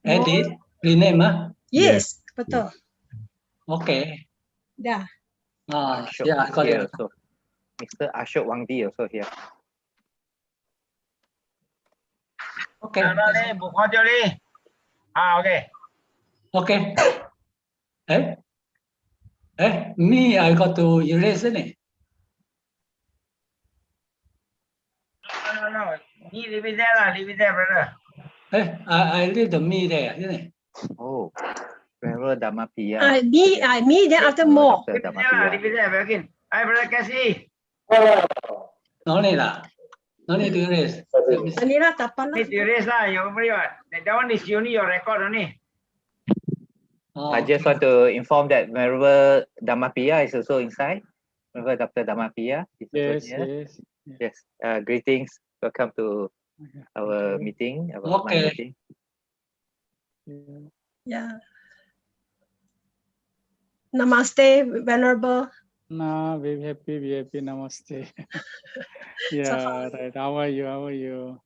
Edit, rename, Yes, betul. Okay. Dah. Ashok Yeah, I got here it. also. Mr. Ashok Wangdi also here. Okay. Okay. Okay. Me, I got to erase it. No. Leave it there, brother. I leave the me there, isn't it? Oh, Venerable Dhammapiya. Me, then after more. Dr. Dhammapiya. Leave it there, Berkin. Hi, brother Cassie. No need lah. No need to erase. Manila tapan Need to erase lah. That one is only your record only. I just want to inform that Venerable Dhammapiya is also inside. Venerable Dr. Dhammapiya is also here. Yes. Greetings. Welcome to our meeting. Our Okay. meeting. Yeah. Namaste, Venerable. No, very happy, namaste. Yeah, right. How are you?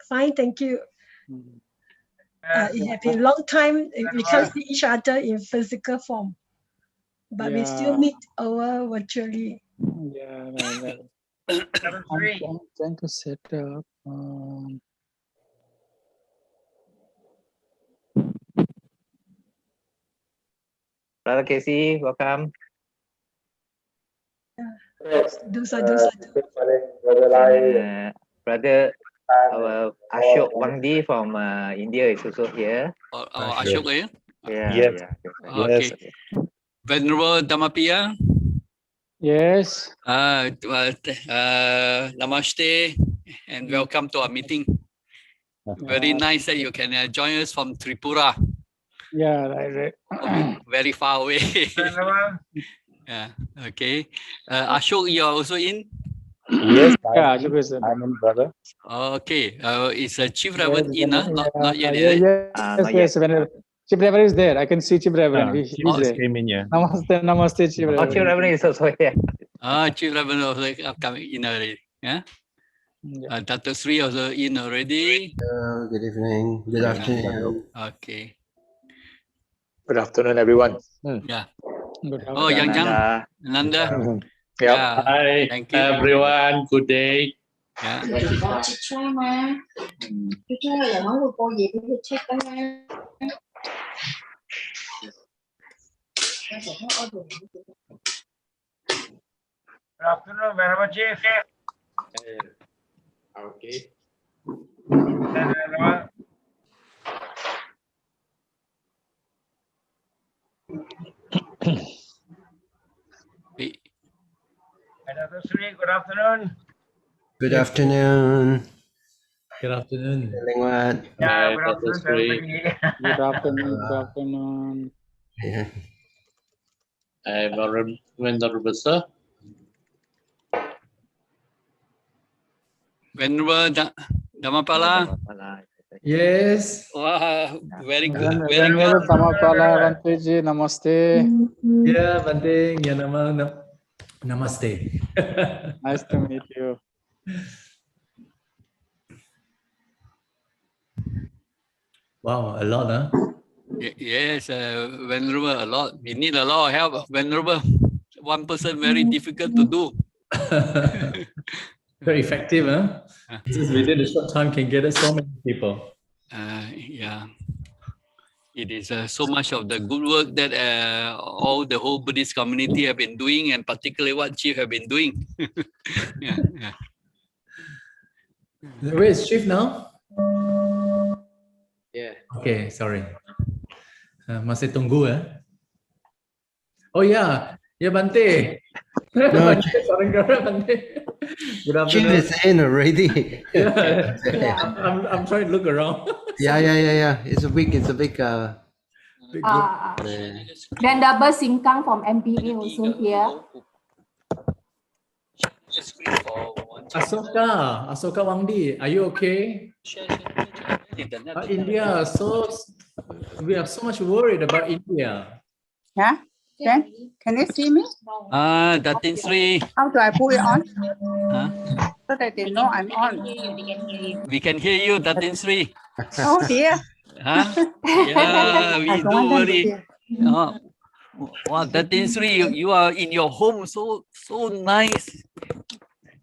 Fine, thank you. It has been a long time. We can't see each other in physical form, but we still meet over virtually. Yeah, right. I'm trying to set up. Brother Casey, welcome. Do so. Brother Ashok Wangdi from India is also here. Ashok here? Yeah. Okay. Venerable Dhammapiya? Yes. Namaste and welcome to our meeting. Very nice that you can join us from Tripura. Yeah, right. Very far away. Yeah. Okay. Ashok, you are also in? Yes, I'm in, brother. Okay. Is Chief Reverend in? Not yet. Yes. Chief Reverend is there. I can see Chief Reverend. He's there. Came in, yeah. Namaste, Chief Reverend. Chief Reverend is also here. Chief Reverend also coming in already. Yeah. Dr. Sri also in already. Good evening. Good afternoon. Okay. Good afternoon, everyone. Yeah. Good Oh, Yang Nanda. Yeah. Hi, thank you. everyone. Good day. Yeah. Good afternoon, Venerable Chief. Okay. Dr. Sri, good afternoon. Good afternoon. Good afternoon. Feeling what? Yeah, good Dr. afternoon. Sri. Good afternoon. Yeah. I'm Venerable Sir. Venerable Dhammapala. Yes. Wow, very good. Venerable Dhammapala, Vanteji, namaste. Yeah, Bante. Yeah, namaste. Nice to meet you. Wow, a lot, huh? Yes, Venerable, a lot. We need a lot of help, Venerable. One person very difficult to do. Very effective, huh? Just within a short time can get so many people. Yeah. It is so much of the good work that all the whole Buddhist community have been doing, and particularly what Chief have been doing. Yeah. Where is Chief now? Yeah. Okay, sorry. Masih tunggu, eh? Oh, yeah. Yeah, Bante. No, Sorry, Bante. Good Chief afternoon. is in already. Yeah. I'm trying to look around. Yeah. It's a big big group. Then double Singkang from MPA also here. Asoka Wangdi, are you okay? India, so we are so much worried about India. Yeah. Then can you see me? Datin Sri. How do I put it on? Huh? So that they know I'm on. We can hear you, Datin Sri. Oh dear. Huh? Yeah, we I do don't want them to worry. hear. Wow, that is really you are in your home, so nice.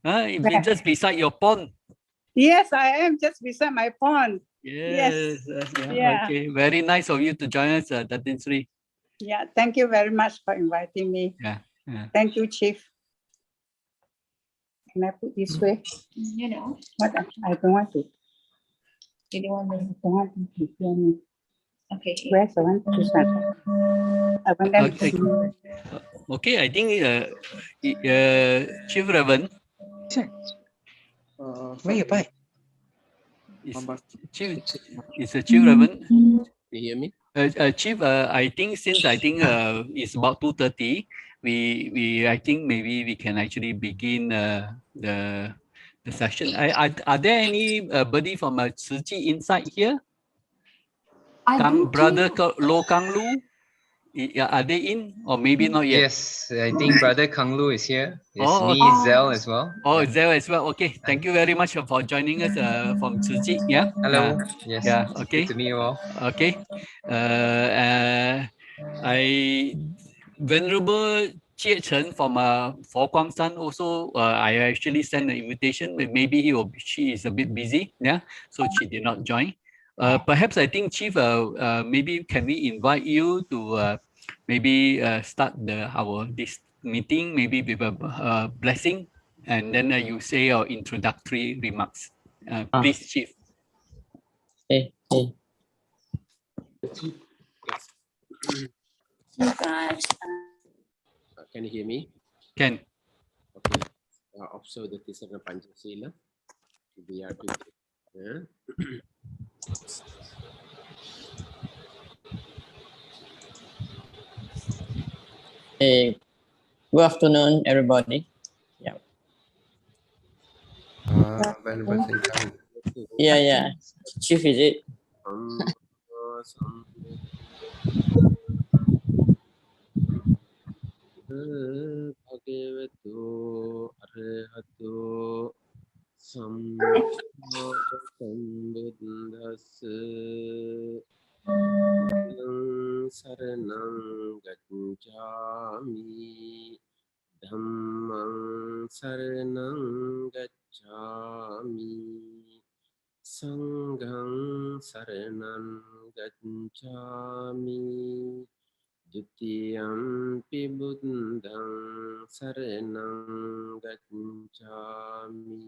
Where? Just beside your pond. Yes, I am just beside my pond. Yes, Yes. yeah, okay. Very nice of you to join us, Datin Sri. Yeah. Thank you very much for inviting me. Yeah, yeah. Thank you, Chief. Can I put this way? You know, What? I don't want to. you don't want I to. don't want them to hear me. Okay. Where's the one? This one. I want them to Okay. see me. Okay, I think Chief Ravan Where you buy? is Chief Ravan. You hear me? Chief, I think it's about 2:30, I think maybe we can actually begin the session. Are there anybody from Tzu Chi inside here? Brother Lo Kang Lu, are they in or maybe not yet? Yes, I think Brother Kang Lu is here. It's Oh, me, okay. Zell, as well. Oh, Yeah. Zell as well. Okay, thank you very much for joining us from Tzu Chi. Yeah. Hello. Yes. Yeah. Good Okay. to meet you all. Okay. Venerable Jie Chen from Fo Guang Shan also, I actually sent an invitation, but maybe she is a bit busy, yeah, so she did not join. Perhaps I think Chief, maybe can we invite you to maybe start this meeting maybe with a blessing, and then you say your introductory remarks. Please, Chief. Hey. You guys. Can you hear me? Can. Okay. Observe the Tisana Panchasila. We are together. Hey, good afternoon, everybody. Yeah. Yeah. Chief, is it? Bhagavato Arahato Sambuddhassa Saranang Gacchami Dhammang Saranang Gacchami Sanghang Saranang Gacchami Dutiyampi Buddhang Saranang Gacchami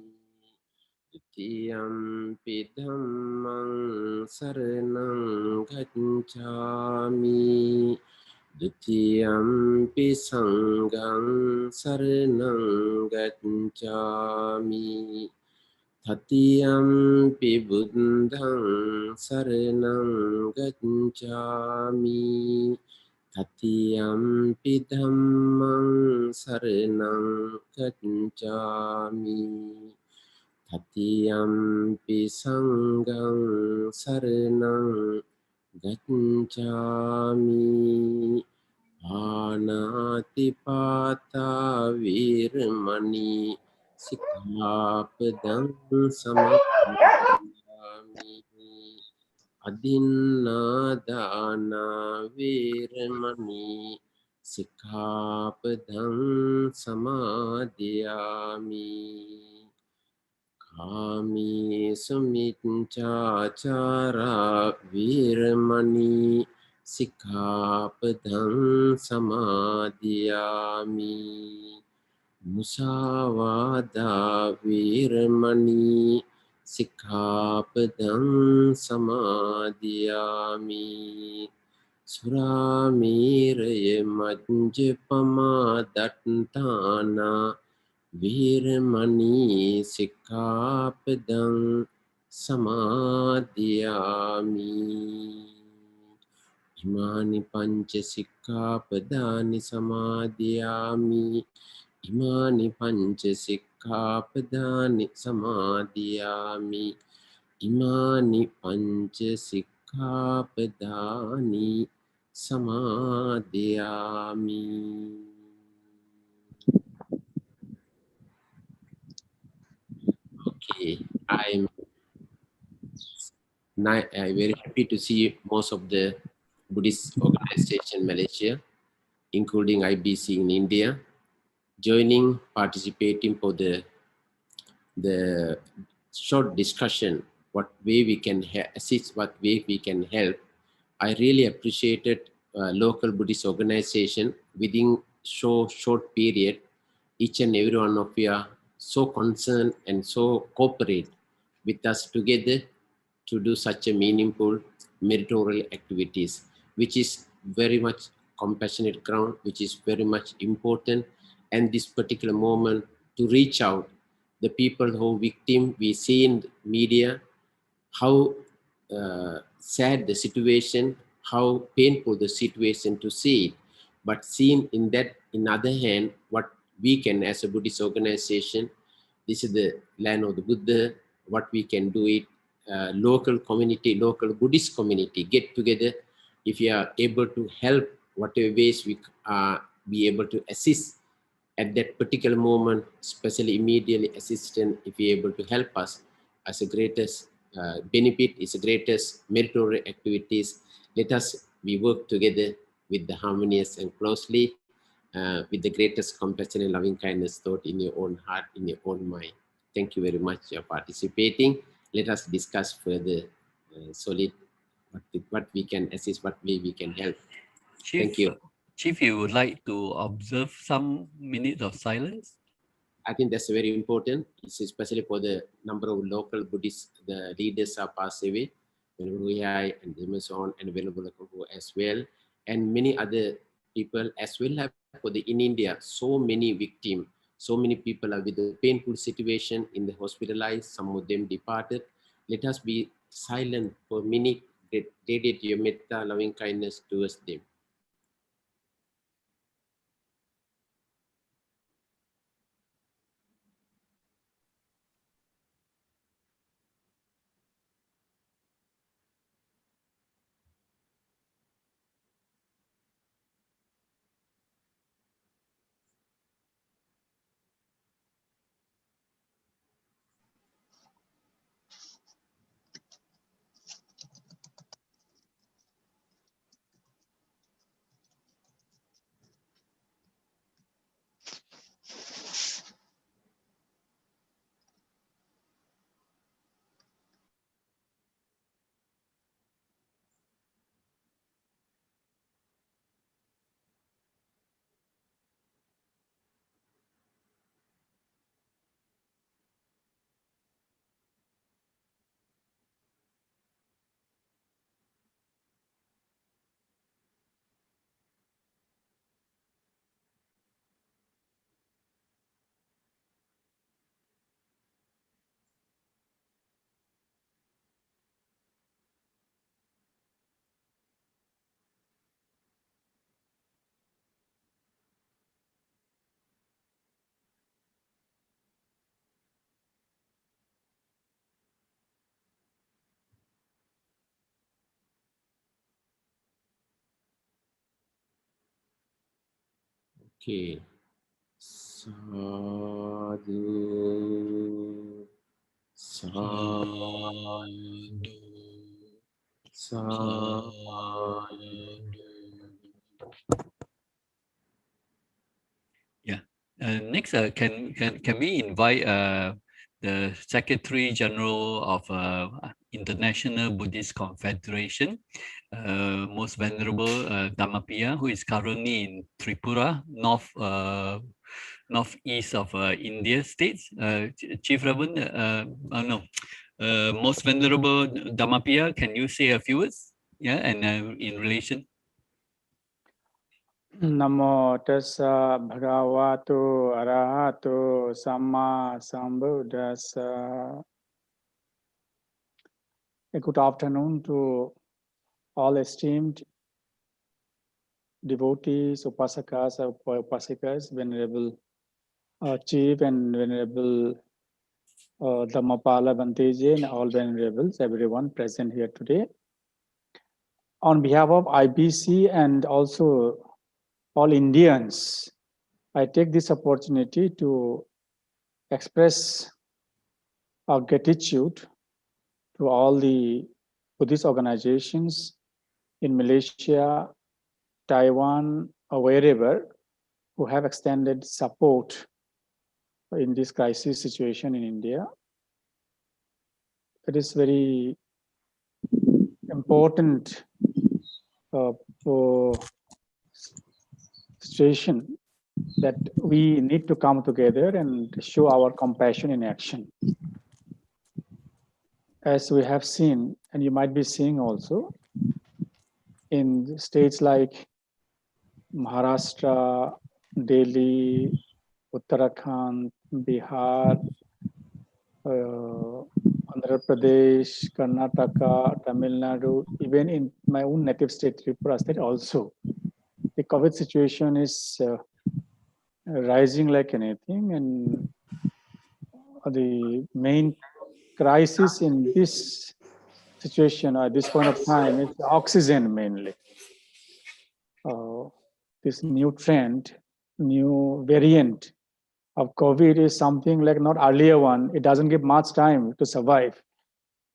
Dutiyampi Dhammang Saranang Gacchami Dutiyampi Sanghang Saranang Gacchami Tatiyampi Buddhang Saranang Gacchami Tatiyampi Dhammang Saranang Gacchami Tatiyampi Sanghang Saranang Gacchami Panatipata Virmani Sikkhapadang Samadhiyami Adinadana Virmani Sikkhapadang Samadhiyami Kami Sumichachara Virmani Sikkhapadang Samadhiyami Musavada Virmani Sikkhapadang Samadhiyami Suramiraya Majjapama Dattana Virmani Sikkhapadang Samadhiyami Imani Pancha Sikkhapadani Samadhiyami Imani Pancha Sikkhapadani Samadhiyami Imani Pancha Sikkhapadani Samadhiyami. Okay, I'm I'm very happy to see most of the Buddhist organization in Malaysia, including IBC in India, joining, participating for the short discussion, what way we can assist, what way we can help. I really appreciated local Buddhist organization within so short period. Each and every one of you are so concerned and so cooperate with us together to do such a meaningful meritorial activities, which is very much compassionate ground, which is very much important. And this particular moment to reach out the people who victim, we see in media how sad the situation, how painful the situation to see it. But seen in that, in other hand, what we can as a Buddhist organization, this is the land of the Buddha, what we can do it, local community, local Buddhist community, get together. If you are able to help, whatever ways we are be able to assist at that particular moment, especially immediately assistant, if you're able to help us as the greatest benefit, is the greatest meritorious activities. Let us we work together with the harmonious and closely with the greatest compassion and loving kindness thought in your own heart, in your own mind. Thank you very much for participating. Let us discuss further solid what we can assist, what way we can help. Chief, Thank you. Chief, you would like to observe some minutes of silence? I think that's very important. It's especially for the number of local Buddhist the leaders are passed away, Venerable and Emerson and Venerable as well, and many other people as well have for the in India. So many victims, so many people are with a painful situation in the hospitalized. Some of them departed. Let us be silent for a minute. Dedicate your metta, loving kindness towards them. Okay. Sadhu, sadhu, sadhu. Yeah. Next, can we invite the Secretary General of International Buddhist Confederation, Most Venerable Dhammapiya, who is currently in Tripura, northeast of India states. Chief Reverend, no, Most Venerable Dhammapiya, can you say a few words? Yeah, and in relation. Namo tassa bhagavato arahato samma sambuddhassa. A good afternoon to all esteemed devotees, upasakas, upasikas, Venerable Chief and Venerable Dhammapala Banteji and all Venerables, everyone present here today. On behalf of IBC and also all Indians, I take this opportunity to express our gratitude to all the Buddhist organizations in Malaysia, Taiwan, or wherever, who have extended support in this crisis situation in India. It is very important for situation that we need to come together and show our compassion in action. As we have seen, and you might be seeing also, in states like Maharashtra, Delhi, Uttarakhand, Bihar, Andhra Pradesh, Karnataka, Tamil Nadu, even in my own native state, Tripura state also, the COVID situation is rising like anything, and the main crisis in this situation at this point of time is oxygen mainly. This new trend, new variant of COVID is something like not earlier one. It doesn't give much time to survive.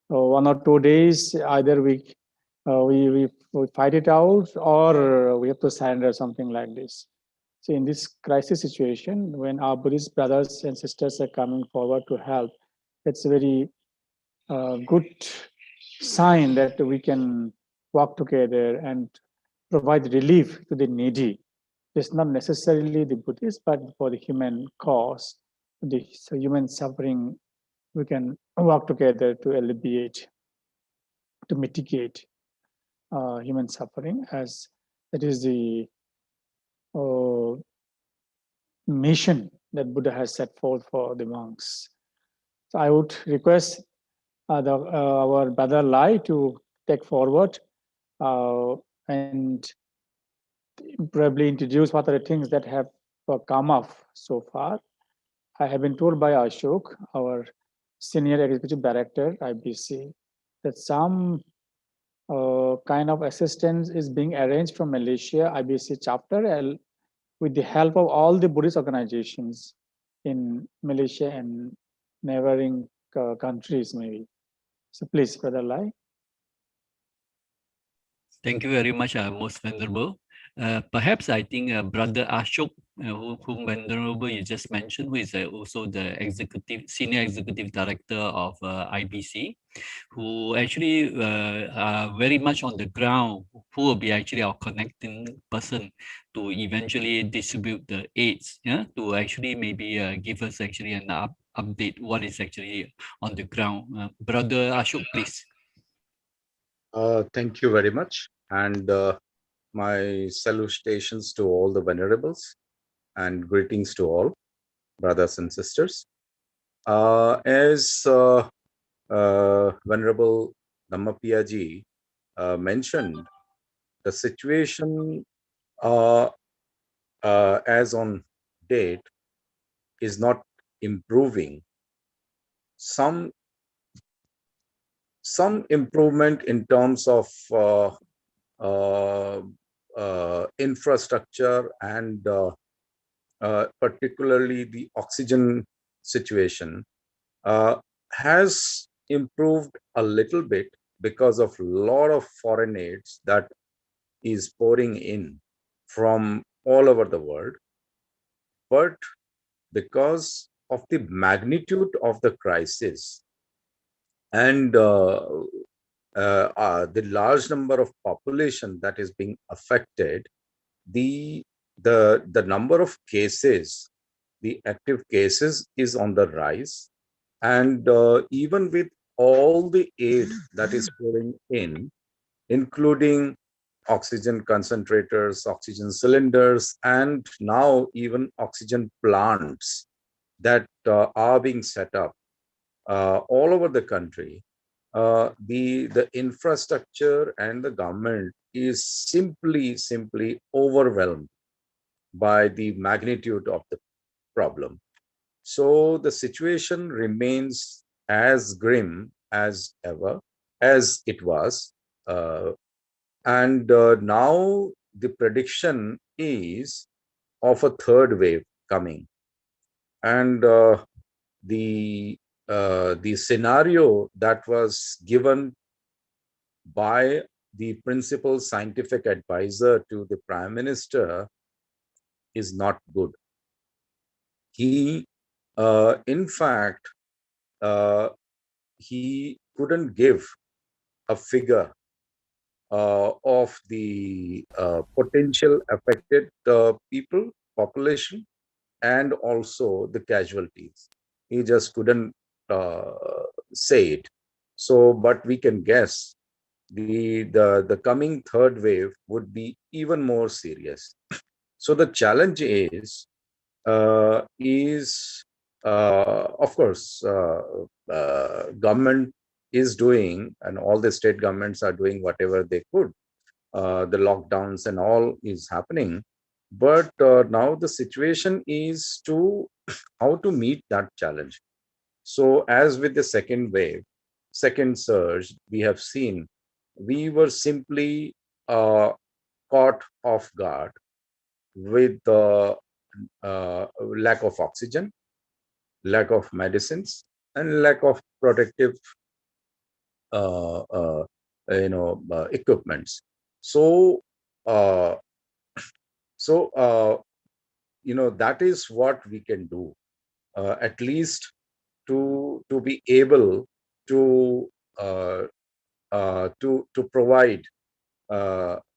1 or 2 days, either we fight it out or we have to surrender, something like this. So in this crisis situation, when our Buddhist brothers and sisters are coming forward to help, it's a very good sign that we can work together and provide relief to the needy. It's not necessarily the Buddhists, but for the human cause, the human suffering, we can work together to alleviate, to mitigate human suffering, as that is the mission that Buddha has set forth for the monks. So I would request our brother Lai to take forward and probably introduce what are the things that have come up so far. I have been told by Ashok, our Senior Executive Director, IBC, that some kind of assistance is being arranged from Malaysia IBC chapter with the help of all the Buddhist organizations in Malaysia and neighboring countries maybe. So please, Brother Lai. Thank you very much, Most Venerable. Perhaps I think Brother Ashok, whom Venerable you just mentioned, who is also the Senior Executive Director of IBC, who actually are very much on the ground, who will be actually our connecting person to eventually distribute the aids, to actually maybe give us actually an update what is actually on the ground. Brother Ashok, please. Thank you very much. And my salutations to all the venerables and greetings to all brothers and sisters. As Venerable Dhammapiyaji mentioned, the situation as on date is not improving. Some improvement in terms of infrastructure and particularly the oxygen situation has improved a little bit because of a lot of foreign aids that is pouring in from all over the world. But because of the magnitude of the crisis and the large number of population that is being affected, the number of cases, the active cases is on the rise, and even with all the aid that is pouring in, including oxygen concentrators, oxygen cylinders, and now even oxygen plants that are being set up all over the country, the infrastructure and the government is simply overwhelmed by the magnitude of the problem. So the situation remains as grim as ever, as it was. And now the prediction is of a third wave coming. And the scenario that was given by the principal scientific advisor to the Prime Minister is not good. He, in fact, he couldn't give a figure of the potential affected people, population, and also the casualties. He just couldn't say it. So, but we can guess the coming third wave would be even more serious. So the challenge is of course government is doing, and all the state governments are doing whatever they could. The lockdowns and all is happening, but now the situation is to how to meet that challenge. So as with the second wave, second surge, we have seen we were simply caught off guard with the lack of oxygen, lack of medicines, and lack of protective equipments. So that is what we can do, at least to be able to provide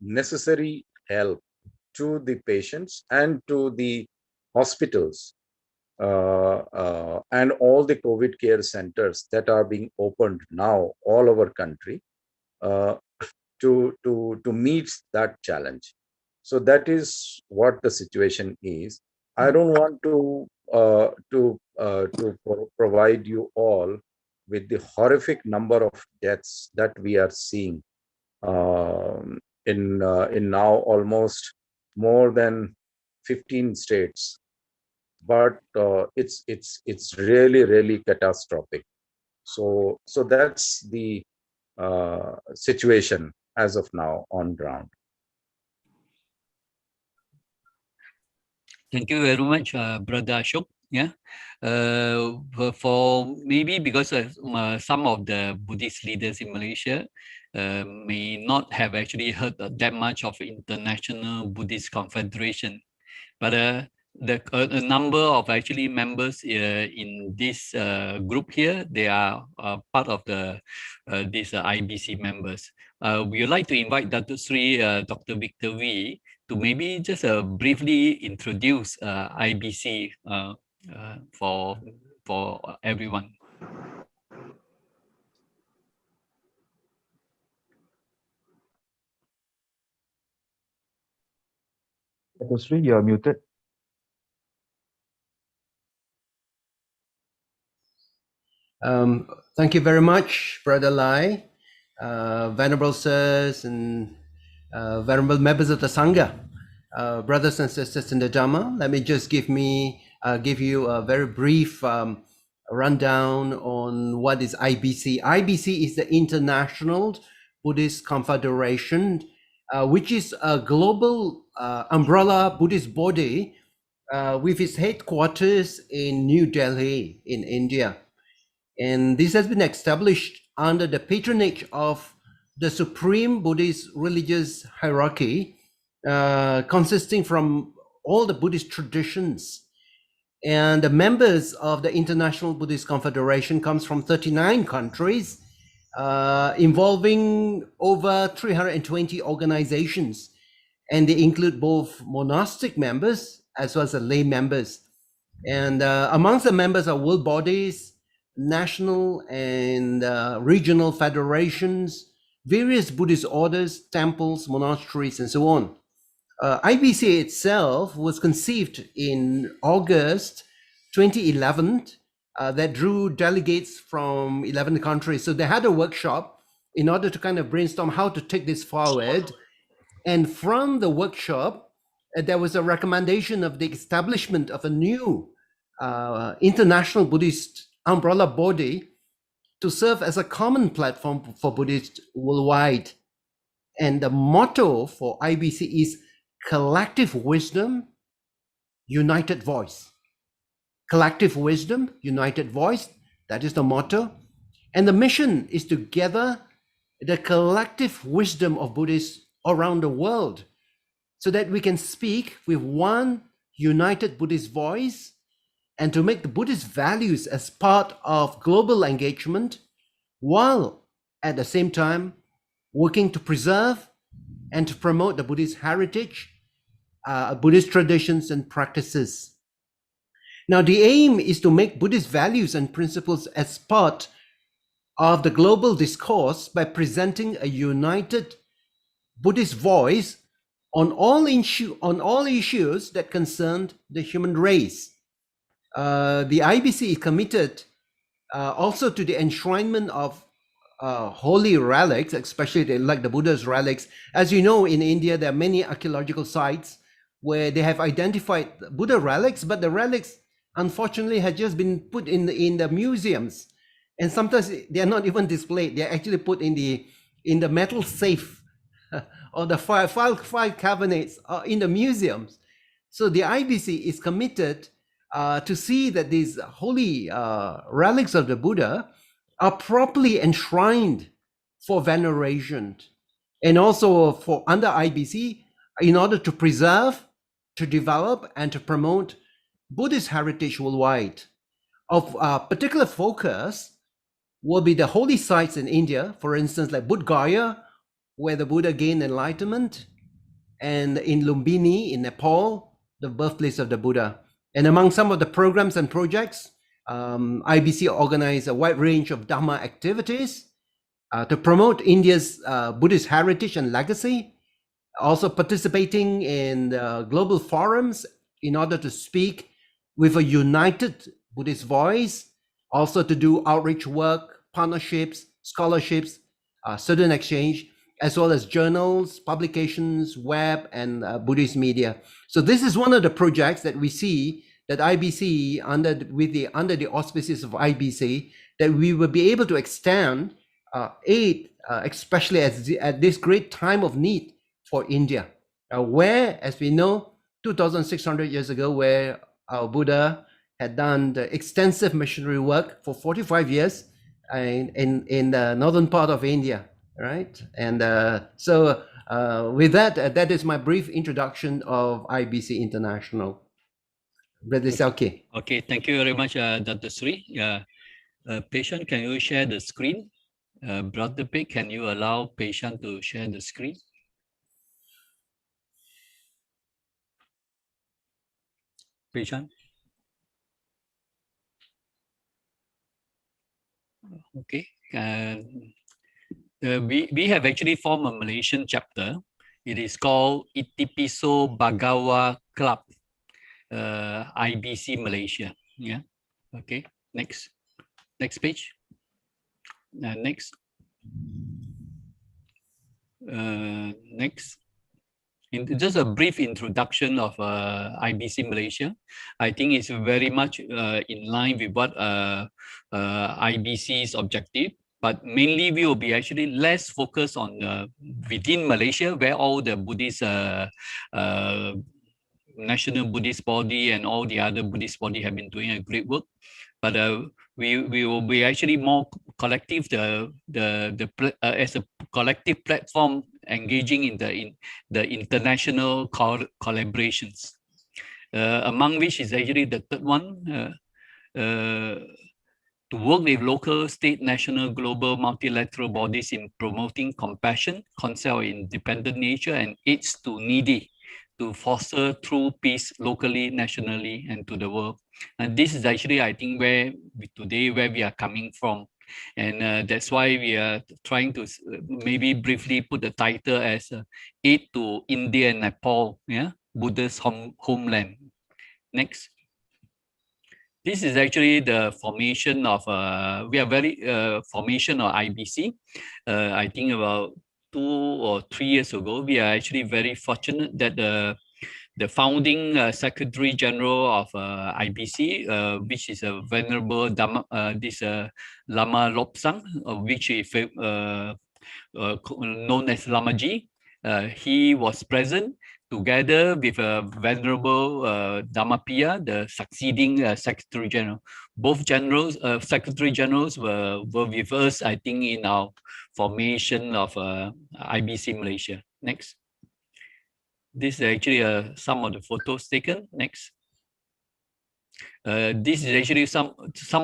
necessary help to the patients and to the hospitals and all the COVID care centers that are being opened now all over country to meet that challenge. So that is what the situation is. I don't want to provide you all with the horrific number of deaths that we are seeing in now almost more than 15 states, but it's really catastrophic. So that's the situation as of now on ground. Thank you very much, Brother Ashok. Yeah, for maybe because some of the Buddhist leaders in Malaysia may not have actually heard that much of International Buddhist Confederation, but a number of actually members in this group here, they are part of the these IBC members. We would like to invite Dr. Sri Dr. Victor Wee to maybe just briefly introduce IBC for everyone. Dr. Sri, you are muted. Thank you very much, Brother Lai, Venerable Sirs, and Venerable members of the Sangha, brothers and sisters in the Dhamma. Let me just give you a very brief rundown on what is IBC. IBC is the International Buddhist Confederation, which is a global umbrella Buddhist body with its headquarters in New Delhi in India. And this has been established under the patronage of the supreme Buddhist religious hierarchy, consisting from all the Buddhist traditions. And the members of the International Buddhist Confederation comes from 39 countries, involving over 320 organizations. And they include both monastic members as well as the lay members. And amongst the members are world bodies, national and regional federations, various Buddhist orders, temples, monasteries, and so on. IBC itself was conceived in August 2011 that drew delegates from 11 countries. So they had a workshop in order to kind of brainstorm how to take this forward. And from the workshop, there was a recommendation of the establishment of a new international Buddhist umbrella body to serve as a common platform for Buddhists worldwide. And the motto for IBC is collective wisdom, united voice. Collective wisdom, united voice, that is the motto. And the mission is to gather the collective wisdom of Buddhists around the world, so that we can speak with one united Buddhist voice and to make the Buddhist values as part of global engagement, while at the same time working to preserve and to promote the Buddhist heritage, Buddhist traditions and practices. Now, the aim is to make Buddhist values and principles as part of the global discourse by presenting a united Buddhist voice on all issues that concerned the human race. The IBC is committed also to the enshrinement of holy relics, especially like the Buddha's relics. As you know, in India, there are many archaeological sites where they have identified Buddha relics, but the relics, unfortunately, had just been put in the museums. And sometimes they are not even displayed. They are actually put in the metal safe or the file cabinets in the museums. So the IBC is committed to see that these holy relics of the Buddha are properly enshrined for veneration, and also for under IBC, in order to preserve, to develop, and to promote Buddhist heritage worldwide. Of particular focus will be the holy sites in India, for instance, like Bodh Gaya, where the Buddha gained enlightenment, and in Lumbini in Nepal, the birthplace of the Buddha. And among some of the programs and projects, IBC organized a wide range of Dhamma activities to promote India's Buddhist heritage and legacy, also participating in global forums in order to speak with a united Buddhist voice, also to do outreach work, partnerships, scholarships, student exchange, as well as journals, publications, web, and Buddhist media. So this is one of the projects that we see that IBC, under the auspices of IBC, that we will be able to extend aid, especially at this great time of need for India, where, as we know, 2,600 years ago, where our Buddha had done the extensive missionary work for 45 years in the northern part of India, right? And so with that, that is my brief introduction of IBC International. Brother Selke. Okay, thank you very much, Dr. Sri. Patient, can you share the screen? Brother Pig, can you allow patient to share the screen? Patient? Okay. We have actually formed a Malaysian chapter. It is called Itipiso Bagawa Club, IBC Malaysia. Yeah. Okay. Next page. Next. Next. Just a brief introduction of IBC Malaysia. I think it's very much in line with what IBC's objective, but mainly we will be actually less focused on within Malaysia, where all the Buddhist National Buddhist Body and all the other Buddhist body have been doing a great work. But we will be actually more collective, as a collective platform, engaging in the international collaborations, among which is actually the third one, to work with local, state, national, global, multilateral bodies in promoting compassion, concept of independent nature, and aids to needy, to foster true peace locally, nationally, and to the world. And this is actually, I think, where we are coming from. And that's why we are trying to maybe briefly put the title as Aid to India and Nepal, yeah, Buddha's homeland. Next. This is actually the formation of, formation of IBC. I think about 2 or 3 years ago, we are actually very fortunate that the founding Secretary General of IBC, which is a Venerable Lama Lobsang, which is known as Lamaji, he was present together with Venerable Dhammapiya, the succeeding Secretary General. Both generals, Secretary Generals were with us, I think, in our formation of IBC Malaysia. Next. This is actually some of the photos taken. Next. This is actually some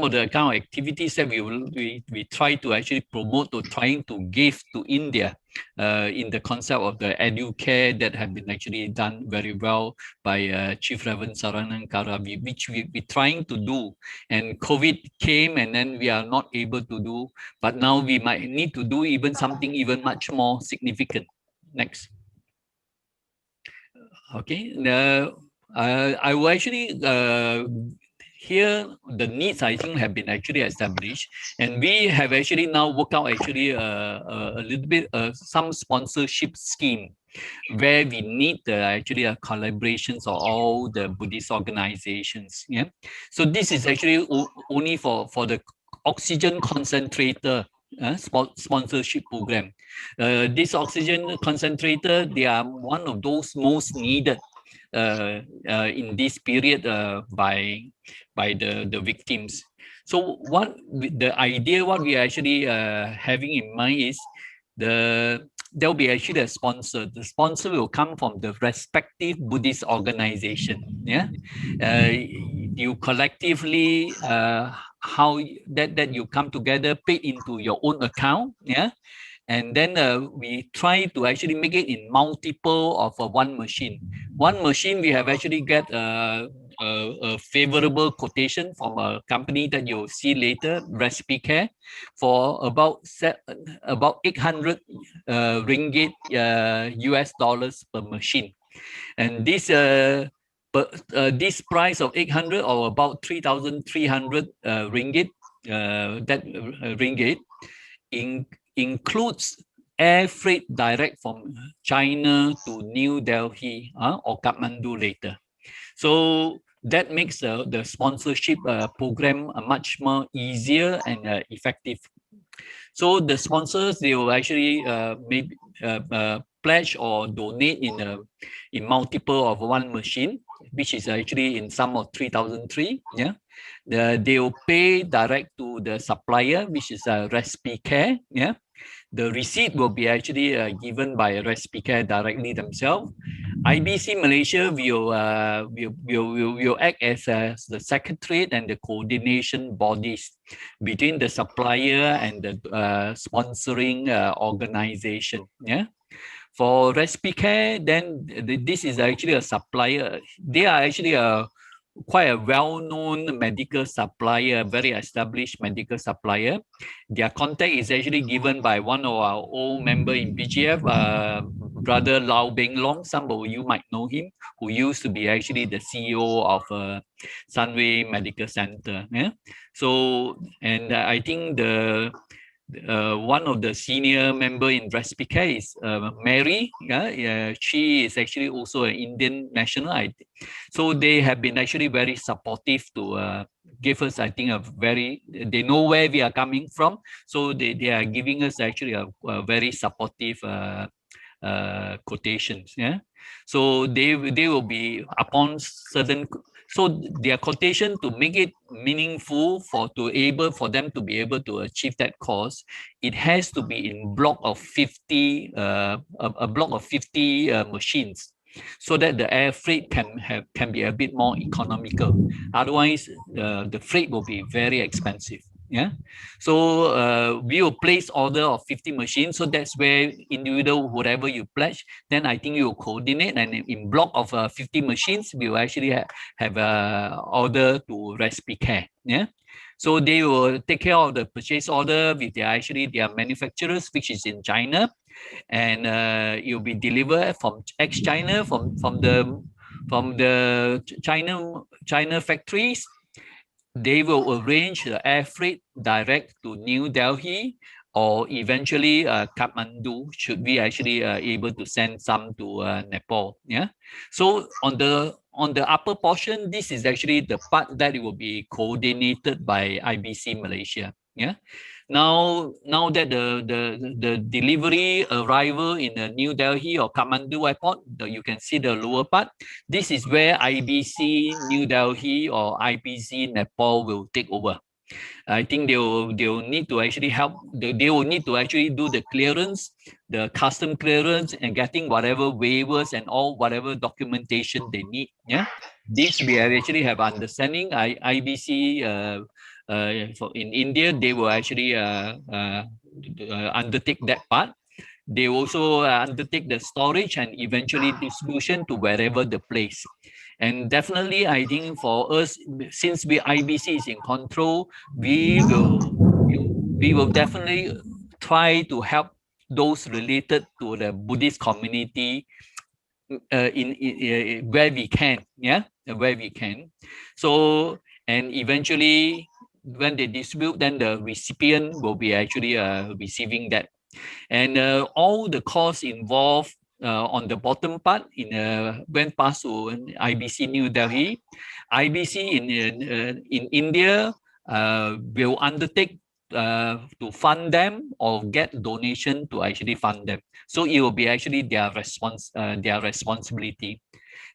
of the kind of activities that we try to actually promote or trying to give to India in the concept of the educare that have been actually done very well by Chief Reverend Saranankara, which we're trying to do. And COVID came and then we are not able to do, but now we might need to do even something even much more significant. Next. Okay. I will actually here the needs I think have been actually established, and we have actually now worked out actually a little bit some sponsorship scheme where we need actually collaborations of all the Buddhist organizations. Yeah, so this is actually only for the oxygen concentrator sponsorship program. This oxygen concentrator, they are one of those most needed in this period by the victims. So what the idea, what we are actually having in mind is there will be actually a sponsor. The sponsor will come from the respective Buddhist organization. Yeah, you collectively how that you come together, pay into your own account. Yeah. And then we try to actually make it in multiple of one machine. One machine, we have actually get a favorable quotation from a company that you'll see later, Respicare, for about 800 ringgit US dollars per machine. And this this price of 800 or about 3,300 ringgit, ringgit includes air freight direct from China to New Delhi or Kathmandu later. So that makes the sponsorship program much more easier and effective. So the sponsors, they will actually maybe pledge or donate in multiple of one machine, which is actually in sum of 3,003. Yeah, they will pay direct to the supplier, which is Respicare. Yeah, the receipt will be actually given by Respicare directly themselves. IBC Malaysia will act as the secretariat and the coordination bodies between the supplier and the sponsoring organization. Yeah. For Respicare, then this is actually a supplier. They are actually quite a well-known medical supplier, very established medical supplier. Their contact is actually given by one of our old member in BGF, Brother Lau Beng Long. Some of you might know him, who used to be actually the CEO of Sunway Medical Center. Yeah? So, and I think one of the senior member in Respicare is Mary. She is actually also an Indian national. So they have been actually very supportive to give us, I think, they know where we are coming from. So they are giving us actually a very supportive quotations. Yeah. So they will be upon certain. So their quotation, to make it meaningful for them to be able to achieve that cause, it has to be in block of 50 a block of 50 machines, so that the air freight can be a bit more economical. Otherwise, the freight will be very expensive. Yeah, so we will place order of 50 machines. So that's where individual, whatever you pledge, then I think you will coordinate, and in block of 50 machines, we will actually have order to Respicare. Yeah, so they will take care of the purchase order with their manufacturers, which is in China, and it will be delivered from ex-China, from the China factories. They will arrange the air freight direct to New Delhi, or eventually Kathmandu, should we actually able to send some to Nepal. Yeah. So on the upper portion, this is actually the part that it will be coordinated by IBC Malaysia. Yeah. Now that the delivery arrival in New Delhi or Kathmandu airport, you can see the lower part. This is where IBC New Delhi or IBC Nepal will take over. I think they will need to actually help. They will need to actually do the clearance, the custom clearance, and getting whatever waivers and all whatever documentation they need. Yeah, this we actually have understanding. IBC in India, they will actually undertake that part. They also undertake the storage and eventually distribution to wherever the place. And definitely, I think for us, since IBC is in control, we will definitely try to help those related to the Buddhist community in where we can, where we can. So, and eventually, when they distribute, then the recipient will be actually receiving that. And all the costs involved on the bottom part went past to IBC New Delhi. IBC in India will undertake to fund them or get donation to actually fund them. So it will be actually their responsibility.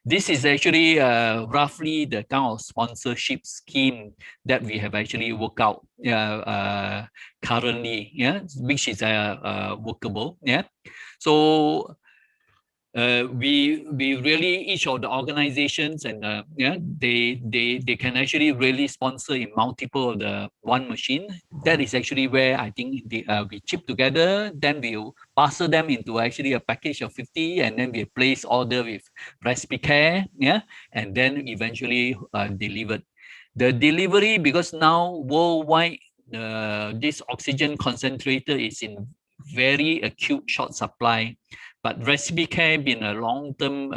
This is actually roughly the kind of sponsorship scheme that we have actually worked out currently, which is workable. So we really, each of the organizations and they can actually really sponsor in multiple of the one machine. That is actually where I think we chip together, then we'll parcel them into actually a package of 50, and then we place order with Respicare, and then eventually delivered. The delivery, because now worldwide this oxygen concentrator is in very acute short supply. But Respicare being a long-term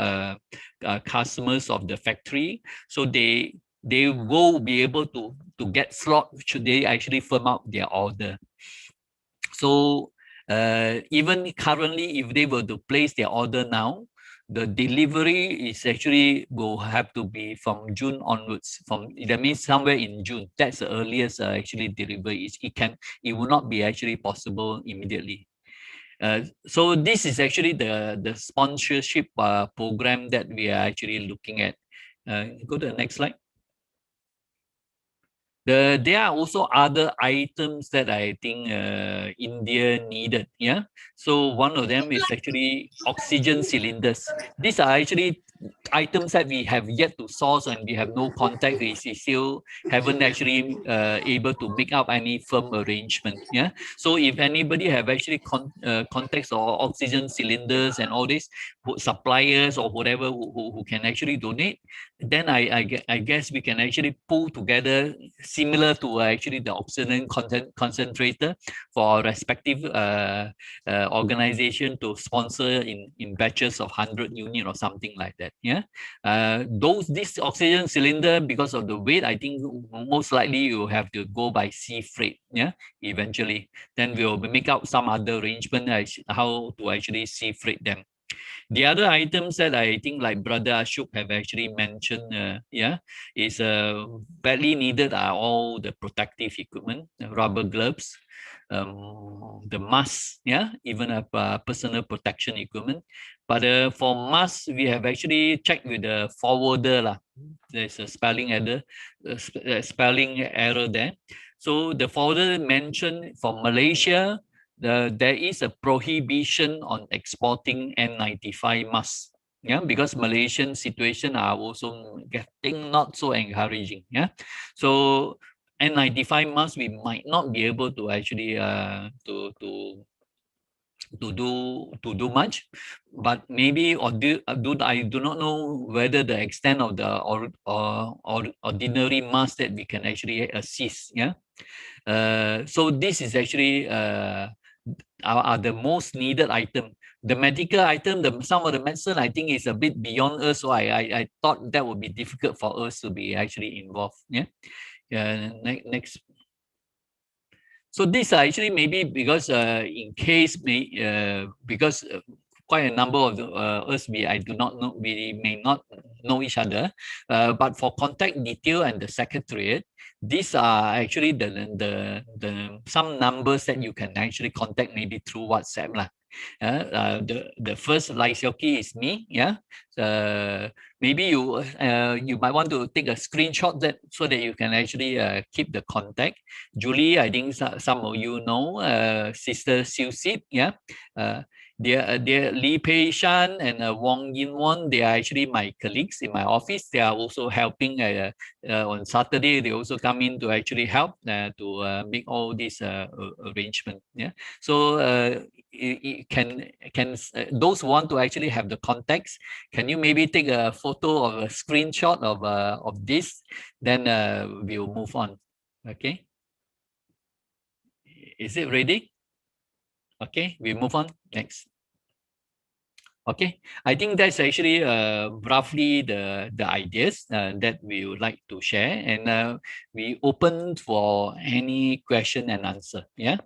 customers of the factory, so they will be able to get slot should they actually firm up their order. So even currently, if they were to place their order now, the delivery is actually will have to be from June onwards. That means somewhere in June. That's the earliest actually delivery. It will not be actually possible immediately. So this is actually the sponsorship program that we are actually looking at. Go to the next slide. There are also other items that I think India needed. So one of them is actually oxygen cylinders. These are actually items that we have yet to source and we have no contact. We still haven't actually able to make up any firm arrangement. So if anybody have actually contacts or oxygen cylinders and all this suppliers or whatever who can actually donate, then I guess we can actually pull together similar to actually the oxygen concentrator for our respective organization to sponsor in batches of 100 unit or something like that. This oxygen cylinder, because of the weight, I think most likely you will have to go by sea freight. Eventually, then we'll make out some other arrangement how to actually sea freight them. The other items that I think like Brother Ashok have actually mentioned, is badly needed are all the protective equipment, rubber gloves, the masks, even personal protection equipment. But for masks, we have actually checked with the forwarder. There's a spelling error there. So the forwarder mentioned for Malaysia, there is a prohibition on exporting N95 masks. Because Malaysian situation are also getting not so encouraging. So N95 masks we might not be able to actually to do much, but maybe I do not know whether the extent of the ordinary mask that we can actually assist. So this is actually are the most needed item. The medical item, some of the medicine, I think is a bit beyond us. So I thought that would be difficult for us to be actually involved. Next. So these are actually maybe because in case because quite a number of us we may not know each other, but for contact detail and the secretariat, these are actually the some numbers that you can actually contact maybe through WhatsApp lah. The first Laisioki is me. Yeah. Maybe you might want to take a screenshot that so that you can actually keep the contact. Julie, I think some of you know, Sister Siu Sit. Yeah. They're Li Pei Shan and Wong Yin Won. They are actually my colleagues in my office. They are also helping. On Saturday, they also come in to actually help to make all these arrangement. Yeah. So can those who want to actually have the context, can you maybe take a photo or a screenshot of this? Then we'll move on. Okay. Is it ready? Okay, we move on next. Okay, I think that's actually roughly the ideas that we would like to share, and we open for any question and answer. Yeah.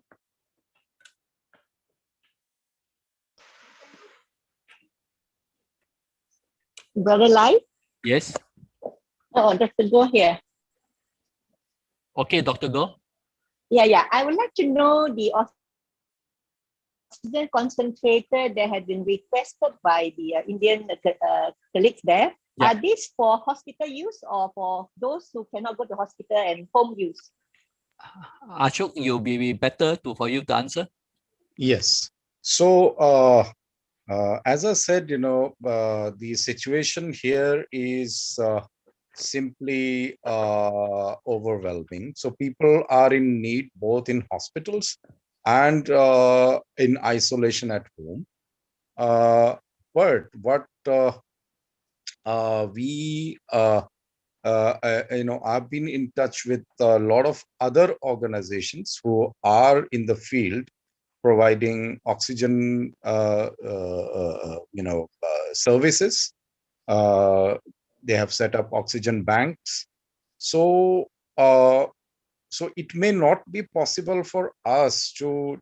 Brother Lai? Yes. Oh, Dr. Go here. Okay, Dr. Go. Yeah. I would like to know the oxygen concentrator that had been requested by the Indian colleagues there. Yeah. Are these for hospital use or for those who cannot go to hospital and home use? Ashok, you'll be better for you to answer. Yes. So, as I said, the situation here is simply overwhelming. So people are in need both in hospitals and in isolation at home. But what I've been in touch with a lot of other organizations who are in the field providing oxygen, services. They have set up oxygen banks. So it may not be possible for us to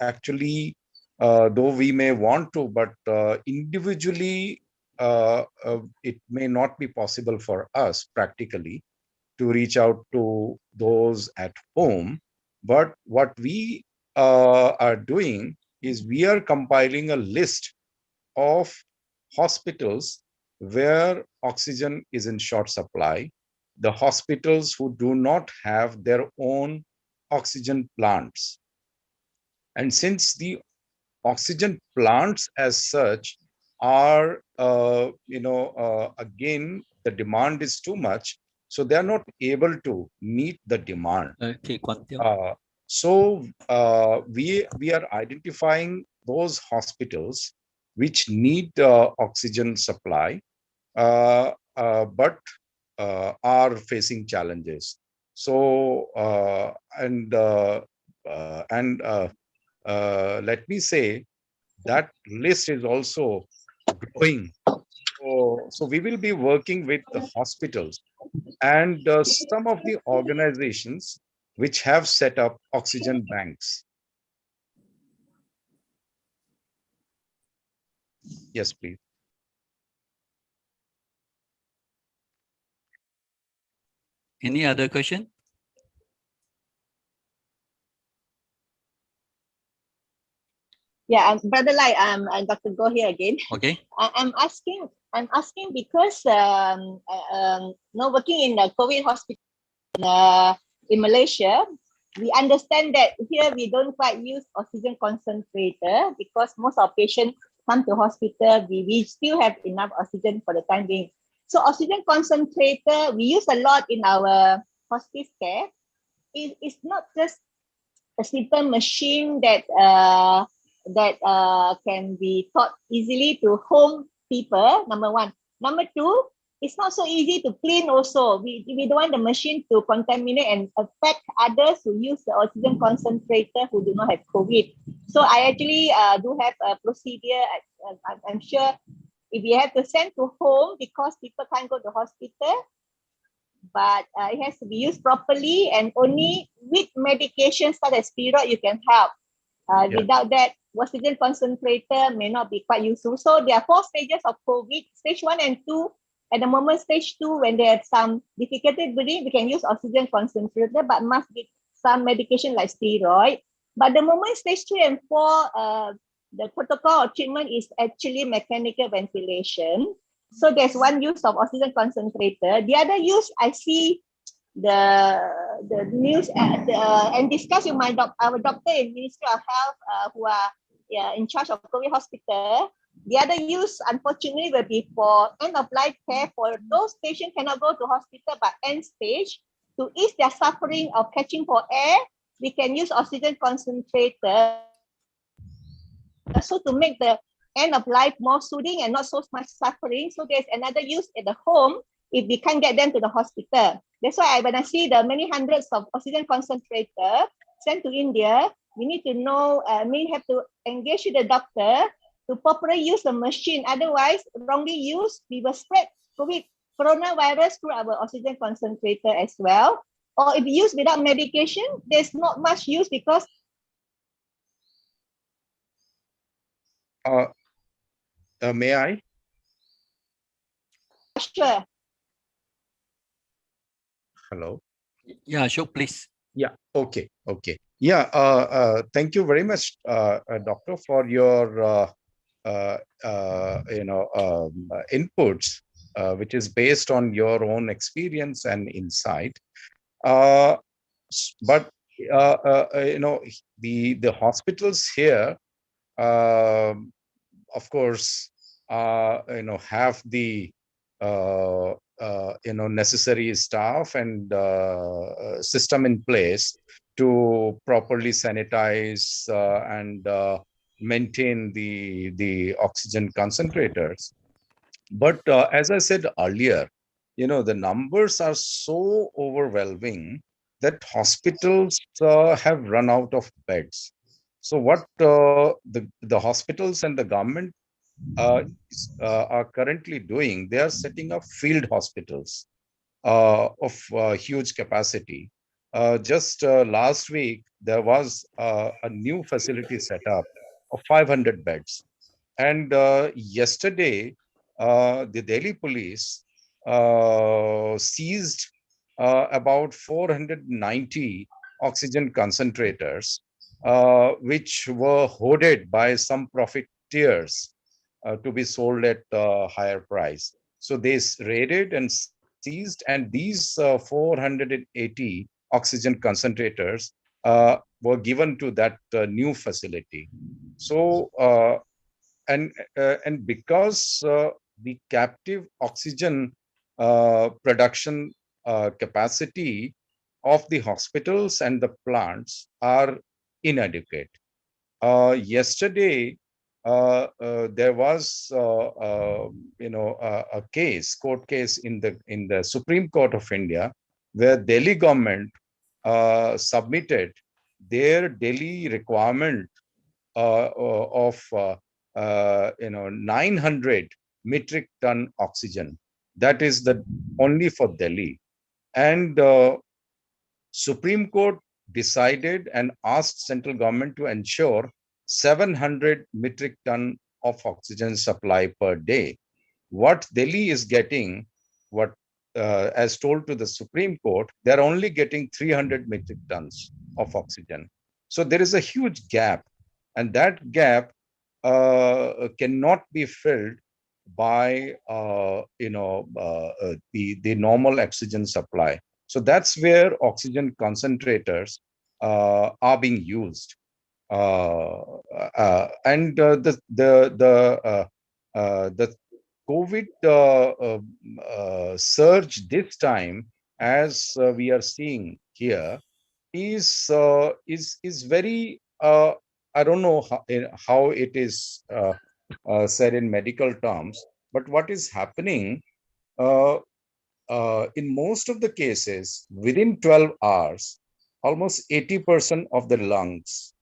actually, though we may want to, but individually, it may not be possible for us practically to reach out to those at home. But what we are doing is we are compiling a list of hospitals where oxygen is in short supply, the hospitals who do not have their own oxygen plants. And since the oxygen plants as such are, again, the demand is too much, so they are not able to meet the demand. Okay, so we are identifying those hospitals which need oxygen supply, but are facing challenges. So let me say that list is also growing. So we will be working with the hospitals and some of the organizations which have set up oxygen banks. Yes, please. Any other question? Yeah, Brother Lai, Dr. Go here again. Okay. I'm asking because working in the COVID hospital in Malaysia, we understand that here we don't quite use oxygen concentrator because most of patients come to hospital, we still have enough oxygen for the time being. So oxygen concentrator, we use a lot in our hospice care. It's not just a simple machine that can be taught easily to home people, number one. Number two, it's not so easy to clean also. We don't want the machine to contaminate and affect others who use the oxygen concentrator who do not have COVID. So I actually do have a procedure. I'm sure if you have to send to home because people can't go to hospital, but it has to be used properly and only with medication such as steroid you can help. Without that, oxygen concentrator may not be quite useful. So there are 4 stages of COVID, stage 1 and 2 At the moment, stage 2, when there are some difficulty breathing, we can use oxygen concentrator, but must get some medication like steroid. But the moment stage 3 and 4, the protocol or treatment is actually mechanical ventilation. So there's one use of oxygen concentrator. The other use, I see the news and discuss with our doctor in Ministry of Health who are in charge of COVID hospital. The other use, unfortunately, will be for end-of-life care for those patients cannot go to hospital but end stage. To ease their suffering of catching for air, we can use oxygen concentrator. So to make the end of life more soothing and not so much suffering. So there's another use at the home if we can't get them to the hospital. That's why when I see the many hundreds of oxygen concentrator sent to India, we need to know, we have to engage with the doctor to properly use the machine. Otherwise, wrongly used, we will spread coronavirus through our oxygen concentrator as well. Or if used without medication, there's not much use because may I? Sure. Hello. Yeah, sure, please. Yeah. Okay. Okay. Yeah. Thank you very much, doctor, for your inputs, which is based on your own experience and insight. But the hospitals here, of course, have the necessary staff and system in place to properly sanitize and maintain the oxygen concentrators. But as I said earlier, the numbers are so overwhelming that hospitals have run out of beds. So what the hospitals and the government are currently doing, they are setting up field hospitals of huge capacity. Just last week, there was a new facility set up of 500 beds. And yesterday, the Delhi police seized about 490 oxygen concentrators, which were hoarded by some profiteers to be sold at a higher price. So they raided and seized, and these 480 oxygen concentrators were given to that new facility. So, and because the captive oxygen production capacity of the hospitals and the plants are inadequate. Yesterday, there was a court case in the Supreme Court of India, where Delhi government submitted their daily requirement of 900 metric ton oxygen. That is only for Delhi. And Supreme Court decided and asked central government to ensure 700 metric ton of oxygen supply per day. What Delhi is getting, as told to the Supreme Court, they're only getting 300 metric tons of oxygen. So there is a huge gap, and that gap cannot be filled by the normal oxygen supply. So that's where oxygen concentrators are being used. And the COVID surge this time, as we are seeing here, is very I don't know how it is said in medical terms, but what is happening in most of the cases, within 12 hours, almost 80% of the lungs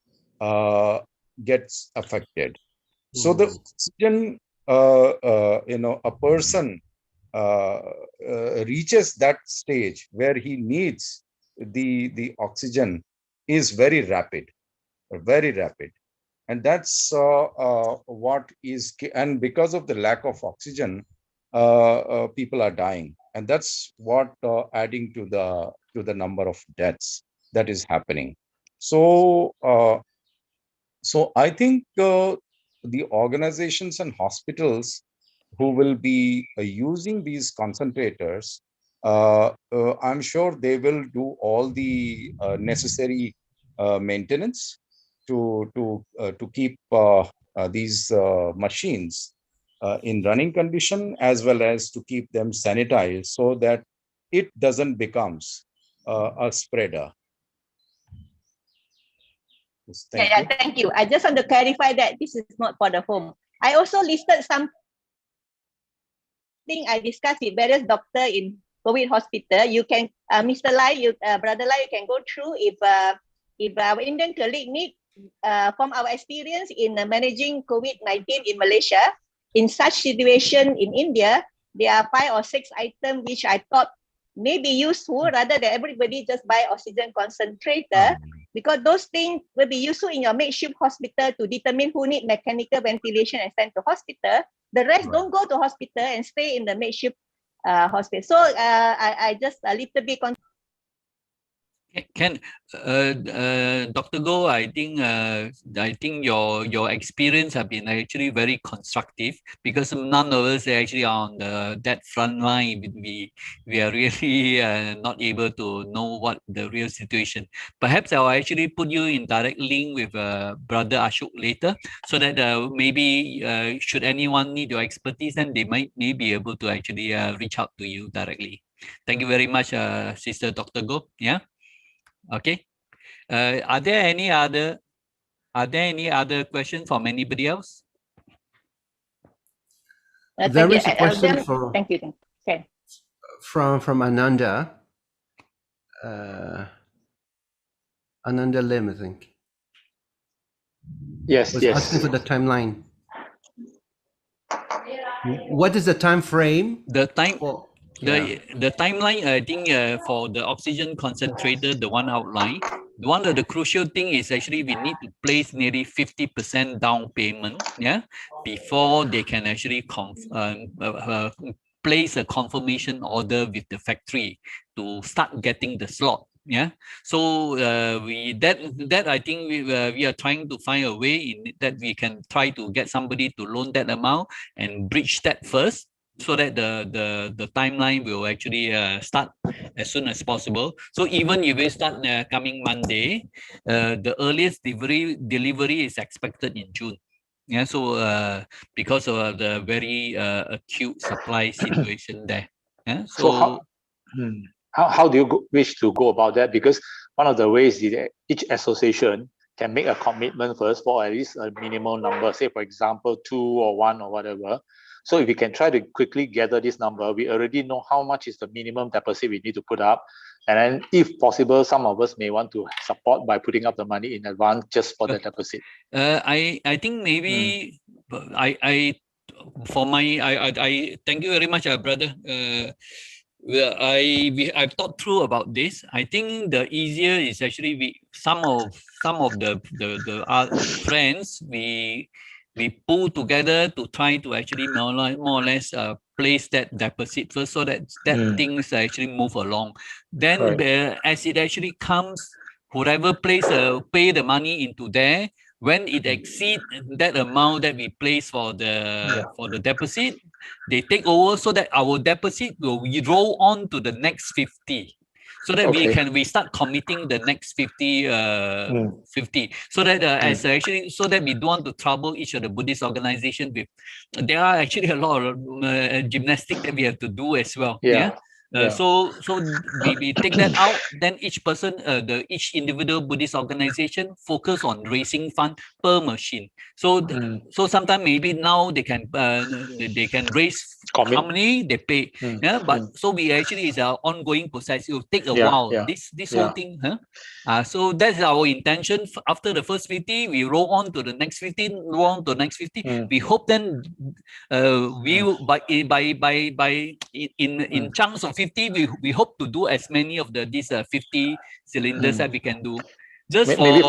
gets affected. So the oxygen, a person reaches that stage where he needs the oxygen is very rapid. And that's what is, and because of the lack of oxygen, people are dying, and that's what adding to the number of deaths that is happening. So so I think the organizations and hospitals who will be using these concentrators, I'm sure they will do all the necessary maintenance to keep these machines in running condition, as well as to keep them sanitized so that it doesn't becomes a spreader. Yes, thank you. Thank you. I just want to clarify that this is not for the home. I also listed something I discussed with various doctors in COVID hospital. You can, Mr. Lai, Brother Lai, you can go through if our Indian colleague need, from our experience in managing COVID-19 in Malaysia, in such situation in India, there are 5 or 6 items which I thought may be useful rather than everybody just buy oxygen concentrator, because those things will be useful in your makeshift hospital to determine who need mechanical ventilation and send to hospital. The rest don't go to hospital and stay in the makeshift hospital. So I just a little bit Dr. Goh, I think your experience have been actually very constructive, because none of us are actually on that front line. We are really not able to know what the real situation. Perhaps I'll actually put you in direct link with Brother Ashok later, so that maybe should anyone need your expertise, then they may be able to actually reach out to you directly. Thank you very much, Sister Dr. Goh. Yeah. Okay. Are there any other questions from anybody else? There is a question for. Thank you. Okay. From Ananda. Ananda Lim, I think. Yes, was yes. asking for the timeline. What is the time frame? The time. For, the timeline, I think, for the oxygen concentrator, the one outlined, one of the crucial thing is actually we need to place nearly 50% down payment, yeah, before they can actually place a confirmation order with the factory to start getting the slot. Yeah, so that I think we are trying to find a way in that we can try to get somebody to loan that amount and bridge that first, so that the timeline will actually start as soon as possible. So even if we start coming Monday, the earliest delivery is expected in June. Yeah, so because of the very acute supply situation there. Yeah, so how do you wish to go about that? Because one of the ways is that each association can make a commitment first for at least a minimal number, say for example 2 or 1 or whatever. So if we can try to quickly gather this number, we already know how much is the minimum deposit we need to put up. And then if possible, some of us may want to support by putting up the money in advance just for the deposit. I think maybe I thank you very much, brother. I've thought through about this. I think the easier is actually some of the friends we pull together to try to actually more or less place that deposit first, so that things actually move along. Then as it actually comes, whoever pay the money into there, when it exceeds that amount that we place for the deposit, they take over, so that our deposit will roll on to the next 50. So that we start committing the next 50, so that as actually, so that we don't want to trouble each of the Buddhist organization with. There are actually a lot of gymnastics that we have to do as well. Yeah. So we take that out. Then each person, each individual Buddhist organization focus on raising fund per machine. So so sometimes maybe now they can raise how many they pay. Yeah, but so we actually is our ongoing process. It will take a while. This whole thing. So that's our intention. After the first 50, we roll on to the next 50, roll on to the next 50. We hope then we will in chunks of 50, we hope to do as many of these 50 cylinders that we can do. Just Maybe-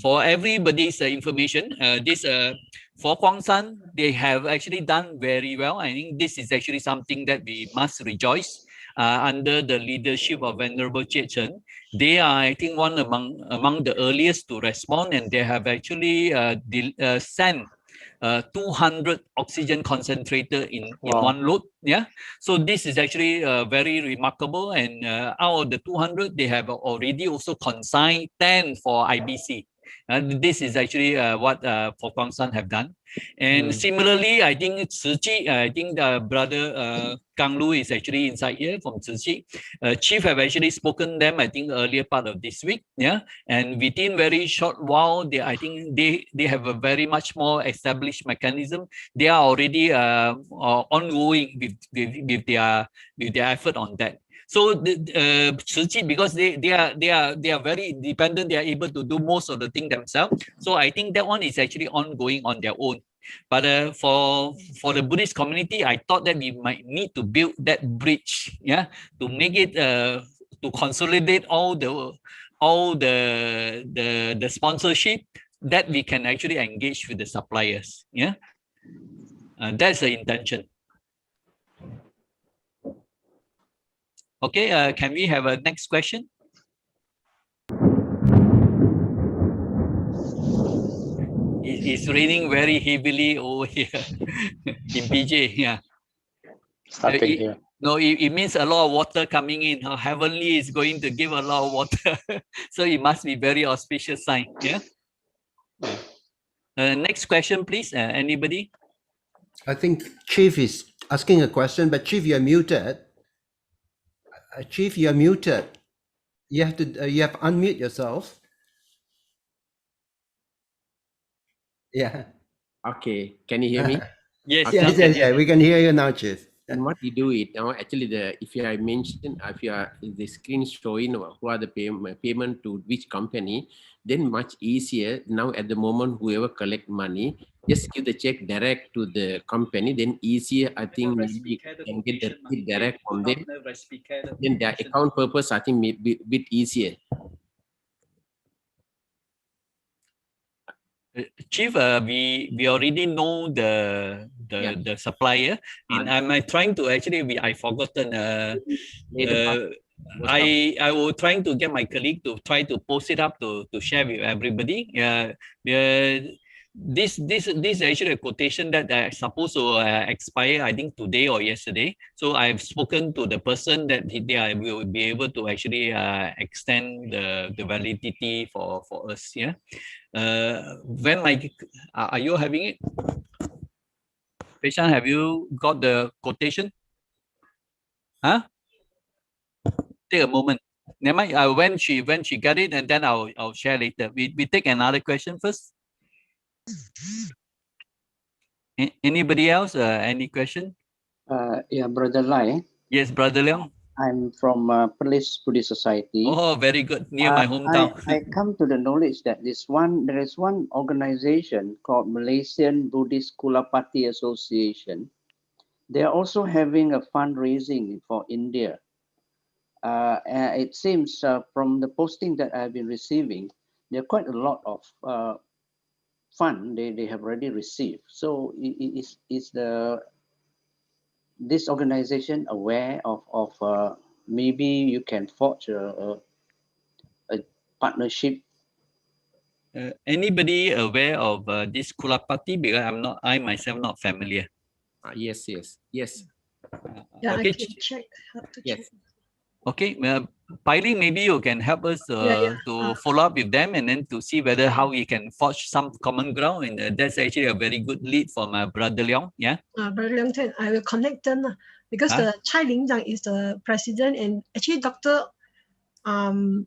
for everybody's information, this for Kwangshan, they have actually done very well. I think this is actually something that we must rejoice. Under the leadership of Venerable Chie Chen, they are, I think, one among the earliest to respond, and they have actually sent 200 oxygen concentrator in one load. Yeah, so this is actually very remarkable. And out of the 200, they have already also consigned 10 for IBC. This is actually what for Kwangshan have done. And similarly, I think Tzu Chi, I think the brother Kang Lu is actually inside here from Tzu Chi. Chief have actually spoken them, I think, earlier part of this week. Yeah, and within very short while, I think they have a very much more established mechanism. They are already ongoing with their effort on that. So Tzu Chi, because they are very independent, they are able to do most of the thing themselves. So I think that one is actually ongoing on their own. But for the Buddhist community, I thought that we might need to build that bridge, yeah, to make it to consolidate all the sponsorship that we can actually engage with the suppliers. Yeah, that's the intention. Okay, can we have a next question? It's raining very heavily over here in PJ. Yeah, Starting here. No, it means a lot of water coming in. Heavenly is going to give a lot of water, so it must be very auspicious sign. Yeah. Next question, please. Anybody? I think Chief is asking a question, but Chief, you're muted. Chief, you're muted. You have to unmute yourself. Yeah. Okay, can you hear me? Yes, Okay. Yeah. We can hear you now, Chief. And what you do it now, actually, if you mention, if you are the screen showing who are the payment to which company, then much easier now at the moment. Whoever collect money, just give the check direct to the company. Then easier, I think, maybe can get the receipt direct from them. Then their account purpose, I think, may be a bit easier. Chief, we already know the supplier, and I'm trying to actually I forgotten. I will trying to get my colleague to try to post it up to share with everybody. This is actually a quotation that is supposed to expire, I think, today or yesterday. So I've spoken to the person that they will be able to actually extend the validity for us. Yeah. When are you having it? Peshan, have you got the quotation? Huh? Take a moment. Never mind. When she get it, and then I'll share later. We take another question first. Anybody else? Any question? Yeah, Brother Lai. Yes, Brother Leong. I'm from Perlis Buddhist Society. Oh, very good. Near my hometown. I come to the knowledge that there is one organization called Malaysian Buddhist Kulapati Association. They are also having a fundraising for India. It seems from the posting that I've been receiving, there are quite a lot of fund they have already received. So is this organization aware of maybe you can forge a partnership? Anybody aware of this Kulapati? Because I myself not familiar. Yes. Yeah, Okay. I can check. Have to check. Okay, Pailing, maybe you can help us to follow up with them and then to see whether how we can forge some common ground. And that's actually a very good lead from Brother Leong. Yeah. Brother Leong, I will connect them because the Chai Ling Zhang is the president, and actually Dr. Ong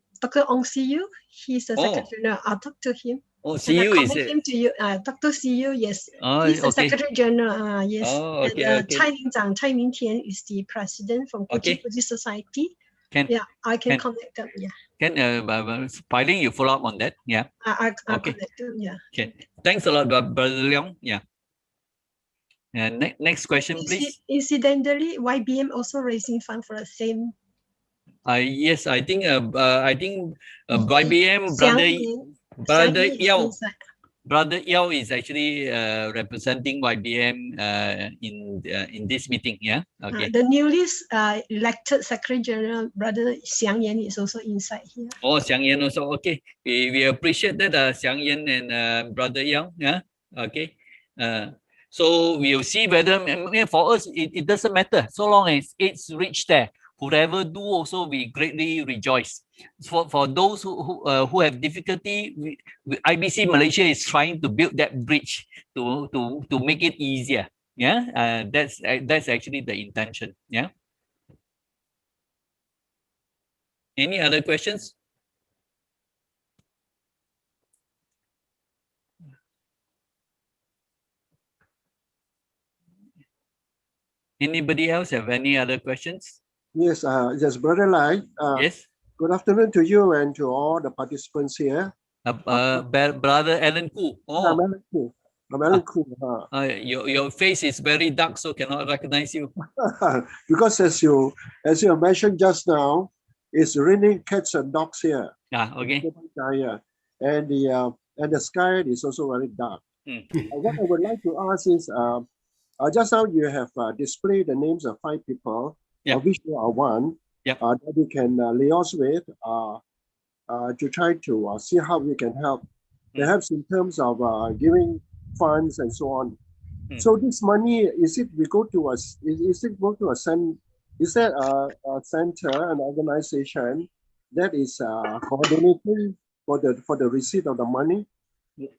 Siu, he's the secretary general. I'll talk to him. Oh, Siu is it? Him to you, Dr. Siu, yes. Oh, he's the okay. secretary general. Yes. Oh, okay, and okay. Chai Ling Zhang, Chai Mingtian is the president from Kochi Buddhist Society. I can connect them. Yeah. Can Pailing, you follow up on that? Yeah. I'll connect them. Yeah. Okay. Thanks a lot, Brother Leong. Yeah. Next question, please. Incidentally, YBM also raising fund for the same Yes, I think YBM brother Yao. Brother Yao is actually representing YBM in this meeting. Yeah. Okay. The newly elected Secretary General, Brother Xiang Yan, is also inside here. Oh, Xiang Yan also. Okay. We appreciate that Xiang Yan and Brother Yao. Yeah. Okay. So we'll see whether for us it doesn't matter so long as it's reached there. Whoever do also we greatly rejoice. For those who have difficulty, IBC Malaysia is trying to build that bridge to make it easier. Yeah, that's actually the intention. Yeah. Any other questions? Anybody else have any other questions? Yes, yes, Brother Lai. Yes. Good afternoon to you and to all the participants here. Brother Alan Koo. Oh. I'm Alan Koo. Alan Koo. Your face is very dark, so cannot recognize you. Because as you mentioned just now, it's raining cats and dogs here. Okay. And the sky is also very dark. What I would like to ask is, just now you have displayed the names of 5 people, of which you are one, that we can liaise with to try to see how we can help, perhaps in terms of giving funds and so on. So this money, is it go to a center, an organization that is coordinating for the receipt of the money?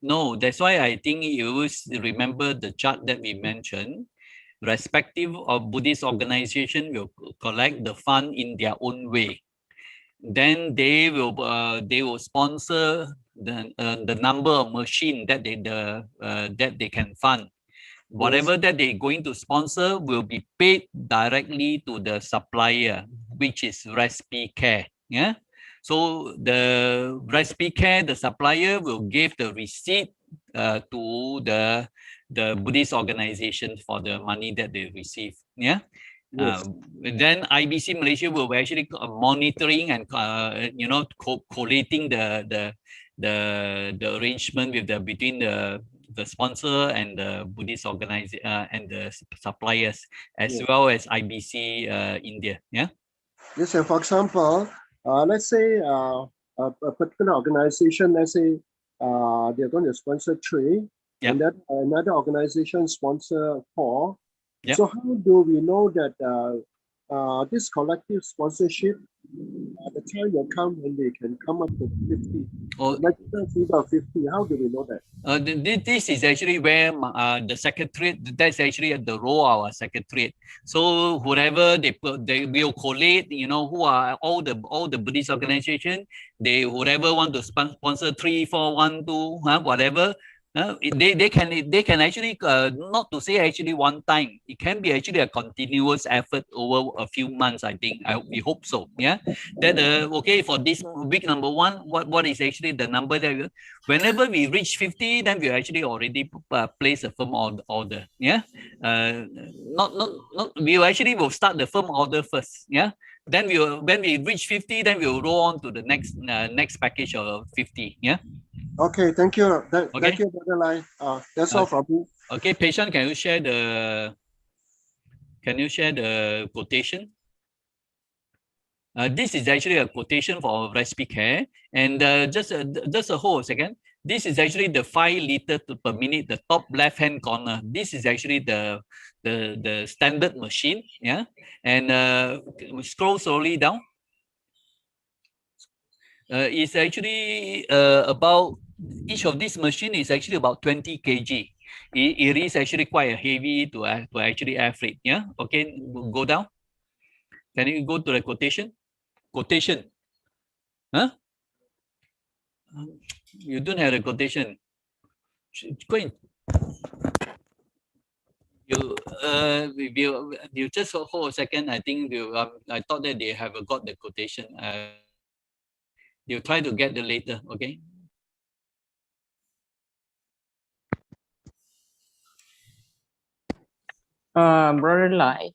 No, that's why I think you remember the chart that we mentioned. Respective of Buddhist organization will collect the fund in their own way. Then they will sponsor the number of machine that they can fund. Whatever that they're going to sponsor will be paid directly to the supplier, which is Respicare. Yeah. So the Respicare, the supplier, will give the receipt to the Buddhist organization for the money that they receive. Yeah. Yes. Then IBC Malaysia will actually monitoring and collating the arrangement with between the sponsor and the Buddhist organization and the suppliers, as well as IBC India. Yeah. Yes, and for example, let's say a particular organization, let's say they're going to sponsor 3, and then another organization sponsor 4. So how do we know that this collective sponsorship, the time will come when they can come up with 50? Figure 50. How do we know that? This is actually where the secretariat, that's actually the role of our secretariat. So whoever they will collate, who are all the Buddhist organization, whoever want to sponsor 3, 4, 1, 2, whatever. They can actually not to say actually one time. It can be actually a continuous effort over a few months. I think we hope so. Yeah. That okay, for this week number 1, what is actually the number that whenever we reach 50, then we actually already place a firm order. Yeah. We actually will start the firm order first. Yeah. Then when we reach 50, then we'll roll on to the next package of 50. Yeah. Okay, thank you. Thank you, Brother Lai. That's all from me. Okay, Patient, can you share the quotation? This is actually a quotation for Respicare, and just a hold a second. This is actually the 5 liters per minute, the top left-hand corner. This is actually the standard machine. Yeah, and we scroll slowly down. It's actually about each of these machine is actually about 20 kg. It is actually quite heavy to actually air freight. Yeah. Okay. Go down. Can you go to the quotation? Quotation. Huh? You don't have the quotation. Go in. You just hold a second. I think I thought that they have got the quotation. You try to get the later. Okay. Brother Lai,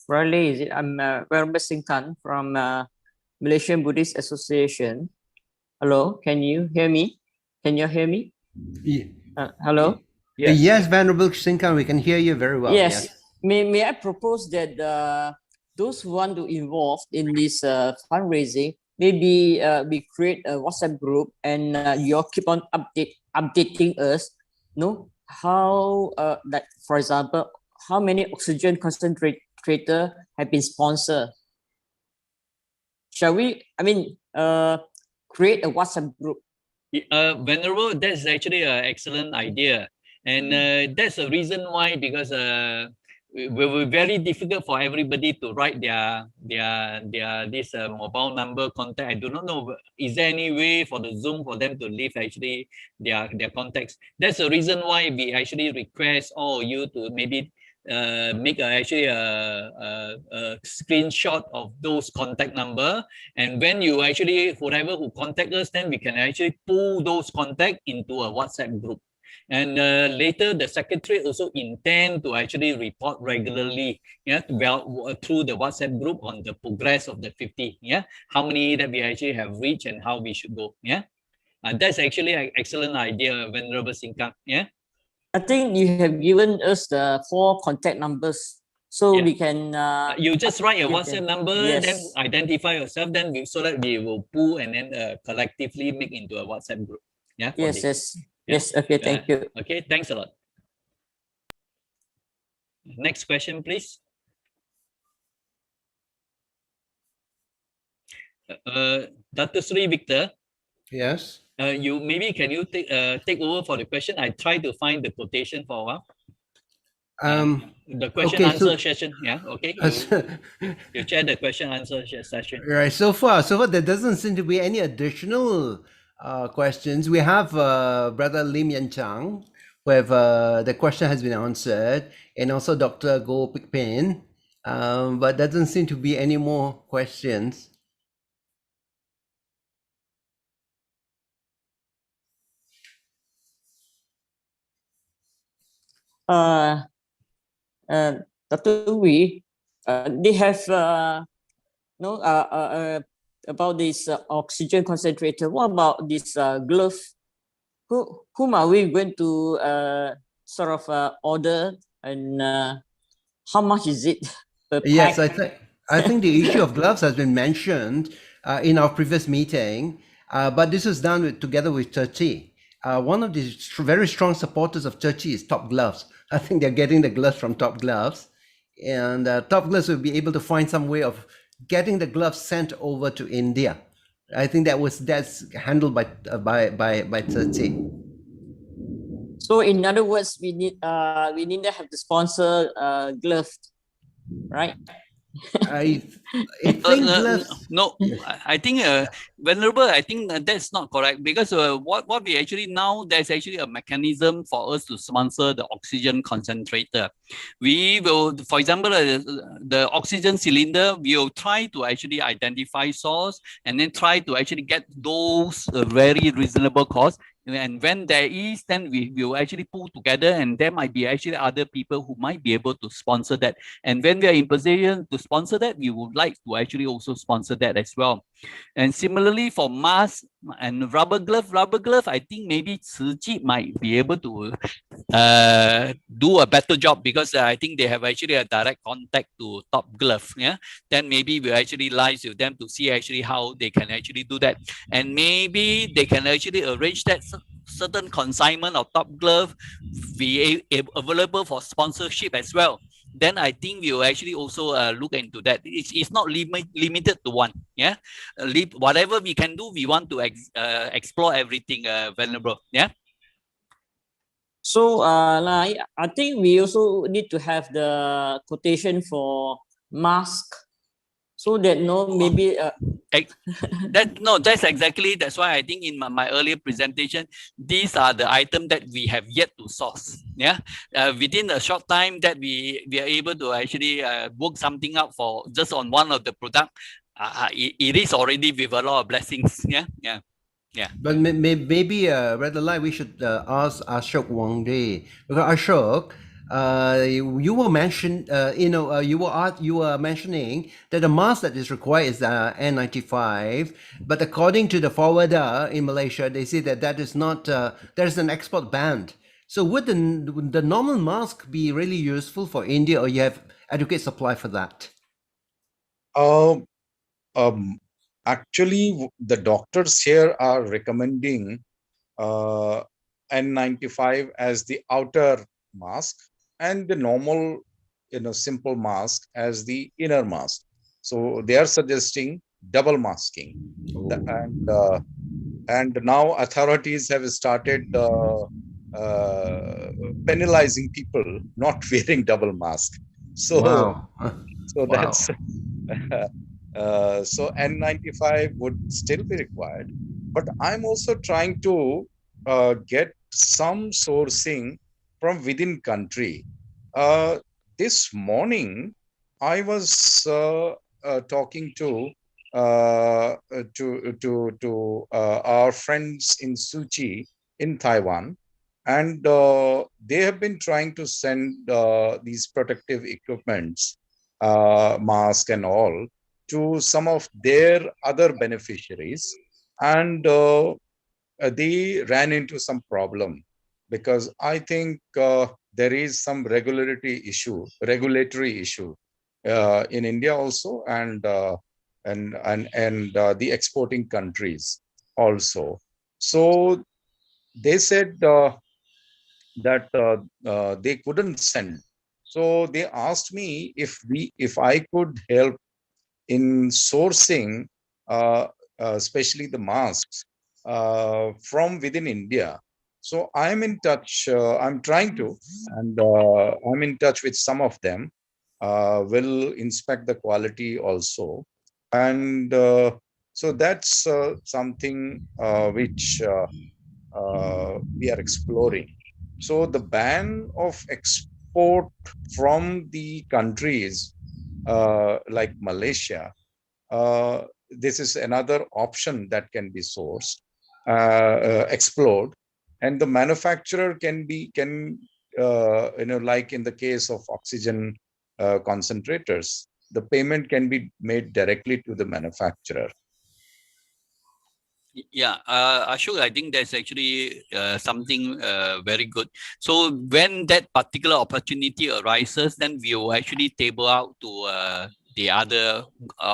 is it? I'm Verba Singh Tan from Malaysian Buddhist Association. Hello, can you hear me? Can you hear me? Hello? Yes, Venerable Singkan, we can hear you very well. Yes. May I propose that those who want to involve in this fundraising, maybe we create a WhatsApp group and you all keep on updating us, how that, for example, how many oxygen concentrator have been sponsored. Shall we, create a WhatsApp group? Venerable, that's actually an excellent idea. And that's the reason why, because it will be very difficult for everybody to write their this mobile number contact. I do not know, is there any way for the Zoom for them to leave actually their contacts? That's the reason why we actually request all you to maybe make a screenshot of those contact number, and when you actually, whoever who contact us, then we can actually pull those contact into a WhatsApp group. And later, the secretary also intend to actually report regularly, through the WhatsApp group on the progress of the 50, how many that we actually have reached and how we should go, that's actually an excellent idea, Venerable Singkang, I think you have given us the 4 contact numbers, so we can. You just write a WhatsApp number, yes. then identify yourself, then so that we will pull and then collectively make into a WhatsApp group. Yes. Okay, thank you. Okay, thanks a lot. Next question, please. Dr. Sri Victor. Yes. You maybe can you take over for the question? I try to find the quotation for a while. The question answer session. Okay. You chair the question answer session. Right. So far there doesn't seem to be any additional questions. We have Brother Lim Yan Chang, who have the question has been answered, and also Dr. Goh Pik Pen, but doesn't seem to be any more questions. Dr. Wee, they have about this oxygen concentrator. What about this glove? Whom are we going to order, and how much is it per pack? Yes, I think the issue of gloves has been mentioned in our previous meeting, but this was done together with Turkey. One of the very strong supporters of Turkey is Top Gloves. I think they're getting the gloves from Top Gloves, and Top Gloves will be able to find some way of getting the gloves sent over to India. I think that's handled by Turkey. So in other words, we need to have the sponsor glove, right? I think gloves. No, I think Venerable, I think that's not correct, because what we actually now, there's actually a mechanism for us to sponsor the oxygen concentrator. We will, for example, the oxygen cylinder, we will try to actually identify source and then try to actually get those very reasonable cost. And when there is, then we will actually pull together, and there might be actually other people who might be able to sponsor that. And when we are in position to sponsor that, we would like to actually also sponsor that as well. And similarly for mask and rubber glove, I think maybe Tzu Chi might be able to do a better job, because I think they have actually a direct contact to Top Glove. Then maybe we actually liaise with them to see actually how they can actually do that, and maybe they can actually arrange that certain consignment of Top Glove be available for sponsorship as well. Then I think we will actually also look into that. It's not limited to one. Whatever we can do, we want to explore everything, Venerable. So I think we also need to have the quotation for mask, so that maybe that's why I think in my earlier presentation, these are the items that we have yet to source. Within a short time that we are able to actually work something out for just on one of the product, it is already with a lot of blessings. But maybe Brother Lai, we should ask Ashok Wangde, because Ashok, you were mentioned, you were mentioning that the mask that is required is N95, but according to the forwarder in Malaysia, they say that is not, there is an export ban. So would the normal mask be really useful for India, or you have adequate supply for that? Actually, the doctors here are recommending N95 as the outer mask and the normal, simple mask as the inner mask. So they are suggesting double masking. And now authorities have started penalizing people not wearing double mask. So, wow. So that's so N95 would still be required, but I'm also trying to get some sourcing from within country. This morning, I was talking to our friends in Suchi in Taiwan, and they have been trying to send these protective equipments, mask and all, to some of their other beneficiaries, and they ran into some problem, because I think there is some regulatory issue in India also, and the exporting countries also. So they said that they couldn't send. So they asked me if I could help in sourcing, especially the masks from within India. So I'm in touch. I'm trying to, and I'm in touch with some of them. Will inspect the quality also, and so that's something which we are exploring. So the ban of export from the countries like Malaysia, this is another option that can be sourced, explored, and the manufacturer can like in the case of oxygen concentrators, the payment can be made directly to the manufacturer. Yeah, Ashok, I think that's actually something very good. So when that particular opportunity arises, then we will actually table out to the other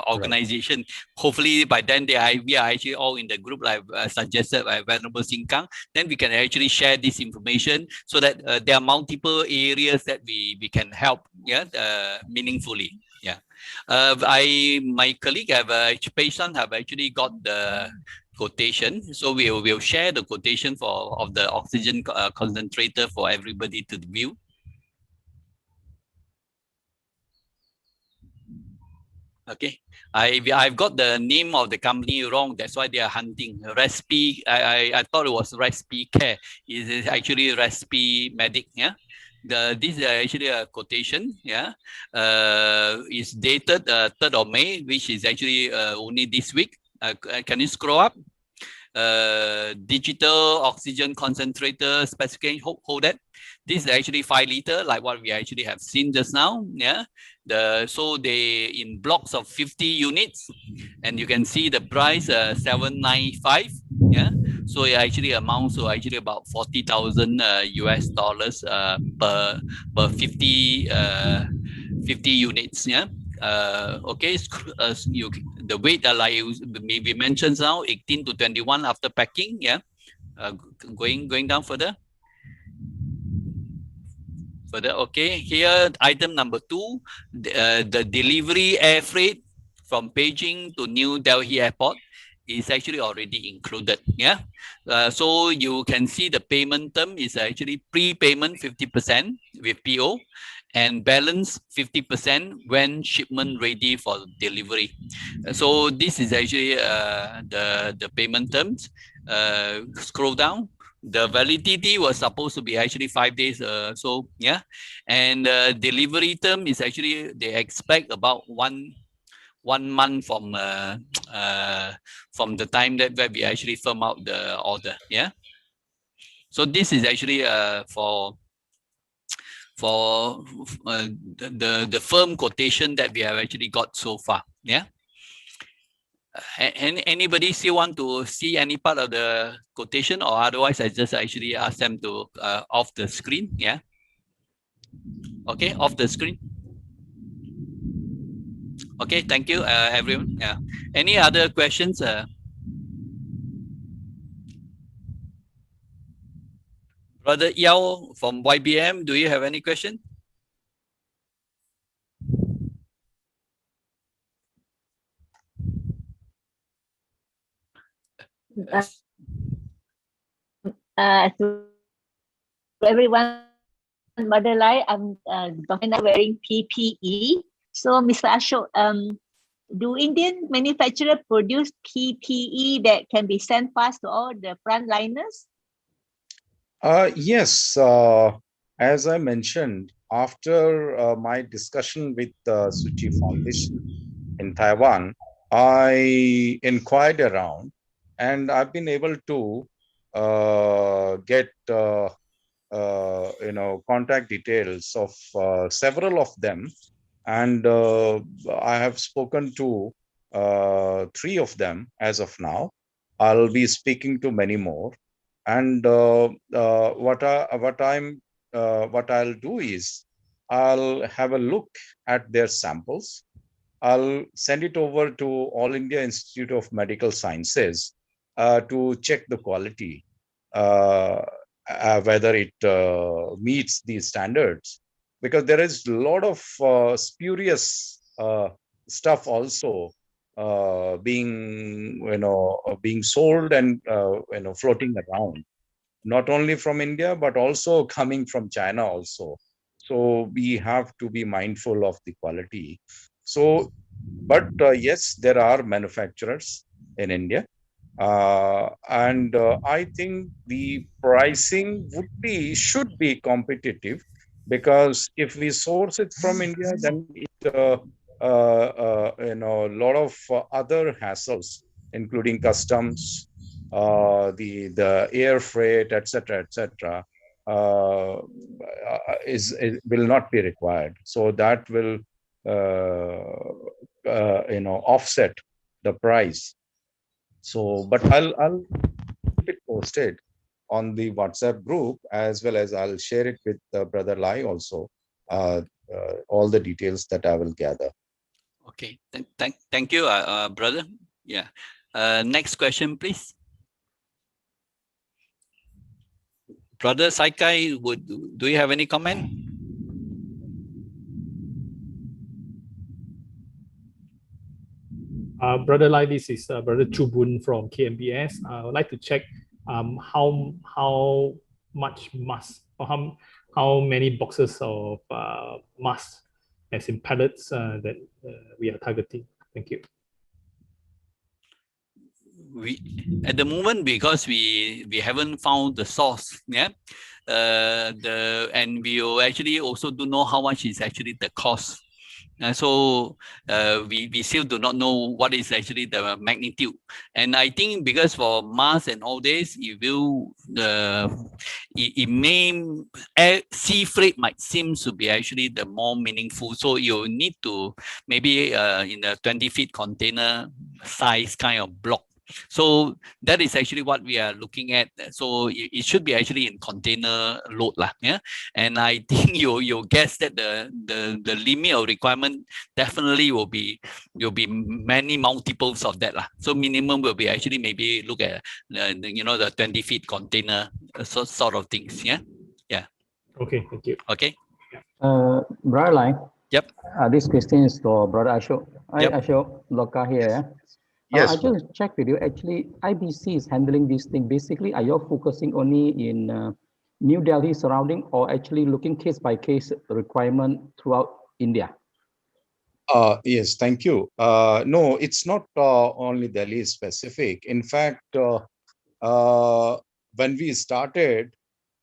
organization. Right. Hopefully by then we are actually all in the group, like suggested by Venerable Singkang. Then we can actually share this information so that there are multiple areas that we can help, meaningfully. Yeah, my colleague Pei-san have actually got the quotation, so we will share the quotation of the oxygen concentrator for everybody to view. Okay, I've got the name of the company wrong. That's why they are hunting. Respi. I thought it was Respi Care. It is actually Respi Medic. Yeah. This is actually a quotation. Yeah. It's dated 3rd of May, which is actually only this week. Can you scroll up? Digital oxygen concentrator specification. Hold that. This is actually 5 liter, like what we actually have seen just now. Yeah. So they in blocks of 50 units, and you can see the price 795. Yeah. So it actually amounts to actually about $40,000 US dollars per 50 units. Yeah. Okay, the weight like we mentioned now, 18 to 21 after packing. Yeah, going down further. Okay, here item number 2, the delivery air freight from Beijing to New Delhi Airport is actually already included. Yeah, so you can see the payment term is actually prepayment 50% with PO, and balance 50% when shipment ready for delivery. So this is actually the payment terms. Scroll down. The validity was supposed to be actually 5 days. So yeah, and delivery term is actually they expect about one month from the time that where we actually firm out the order. Yeah. So this is actually for the firm quotation that we have actually got so far. Yeah. Anybody still want to see any part of the quotation, or otherwise I just actually ask them to off the screen? Yeah. Okay, off the screen. Okay, thank you, everyone. Yeah. Any other questions? Brother Yao from YBM, do you have any question? To everyone, Mother Lai, I'm wearing PPE. So, Mr. Ashok, do Indian manufacturers produce PPE that can be sent fast to all the frontliners? Yes, as I mentioned, after my discussion with the Suchi Foundation in Taiwan, I inquired around, and I've been able to get contact details of several of them, and I have spoken to 3 of them as of now. I'll be speaking to many more, and what I'll do is I'll have a look at their samples. I'll send it over to All India Institute of Medical Sciences to check the quality, whether it meets these standards, because there is a lot of spurious stuff also being sold and floating around, not only from India but also coming from China also. So we have to be mindful of the quality. So, but yes, there are manufacturers in India, and I think the pricing should be competitive, because if we source it from India, then it a lot of other hassles, including customs, the air freight, etc., will not be required. So that will offset the price. So, but I'll keep it posted on the WhatsApp group, as well as I'll share it with Brother Lai also, all the details that I will gather. Okay, thank you, brother. Yeah. Next question, please. Brother Saikai, do you have any comment? Brother Lai, this is Brother Chubun from KMBS. I would like to check how much mask, or how many boxes of masks, as in pallets, that we are targeting. Thank you. At the moment, because we haven't found the source, yeah, and we will actually also do know how much is actually the cost. So we still do not know what is actually the magnitude. And I think because for masks and all this, it may sea freight might seem to be actually the more meaningful. So you need to maybe in a 20 feet container size kind of block. So that is actually what we are looking at. So it should be actually in container load lah, yeah. And I think you guess that the limit of requirement definitely will be many multiples of that lah. So minimum will be actually maybe look at the 20 feet container sort of things, yeah. Okay, thank you. Okay. Brother Lai. Yep. This question is for Brother Ashok. Yep. Ashok Loka here. Yeah? Yes. I just check with you. Actually, IBC is handling this thing. Basically, are you focusing only in New Delhi surrounding, or actually looking case by case requirement throughout India? Yes, thank you. No, it's not only Delhi specific. In fact, when we started,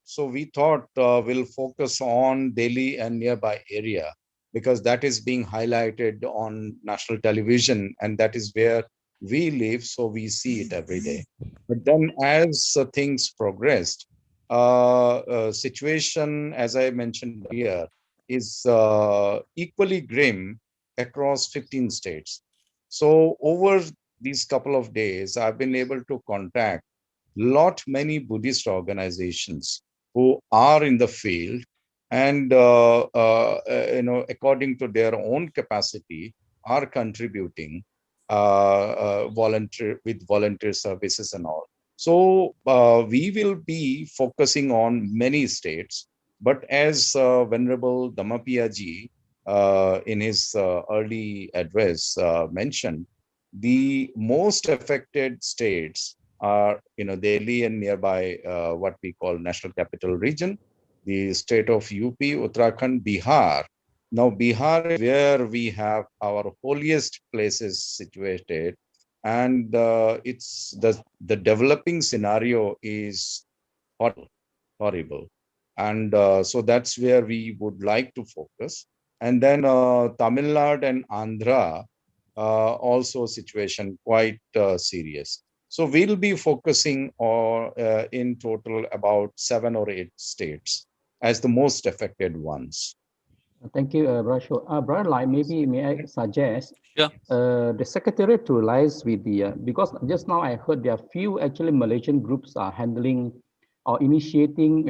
so we thought we'll focus on Delhi and nearby area, because that is being highlighted on national television, and that is where we live, so we see it every day. But then as things progressed, situation, as I mentioned earlier, is equally grim across 15 states. So over these couple of days, I've been able to contact many Buddhist organizations who are in the field and, according to their own capacity, are contributing volunteer services and all. So we will be focusing on many states, but as Venerable Dhammapiya ji in his early address mentioned, the most affected states are, Delhi and nearby what we call National Capital Region, the state of UP, Uttarakhand, Bihar. Now, Bihar is where we have our holiest places situated, and it's the developing scenario is horrible, and so that's where we would like to focus. And then Tamil Nadu and Andhra, also situation quite serious. So we'll be focusing on in total about 7 or 8 states as the most affected ones. Thank you, Brasho. Brother Lai, maybe may I suggest Sure. The Secretariat to liaise with the, because just now I heard there are few actually Malaysian groups are handling or initiating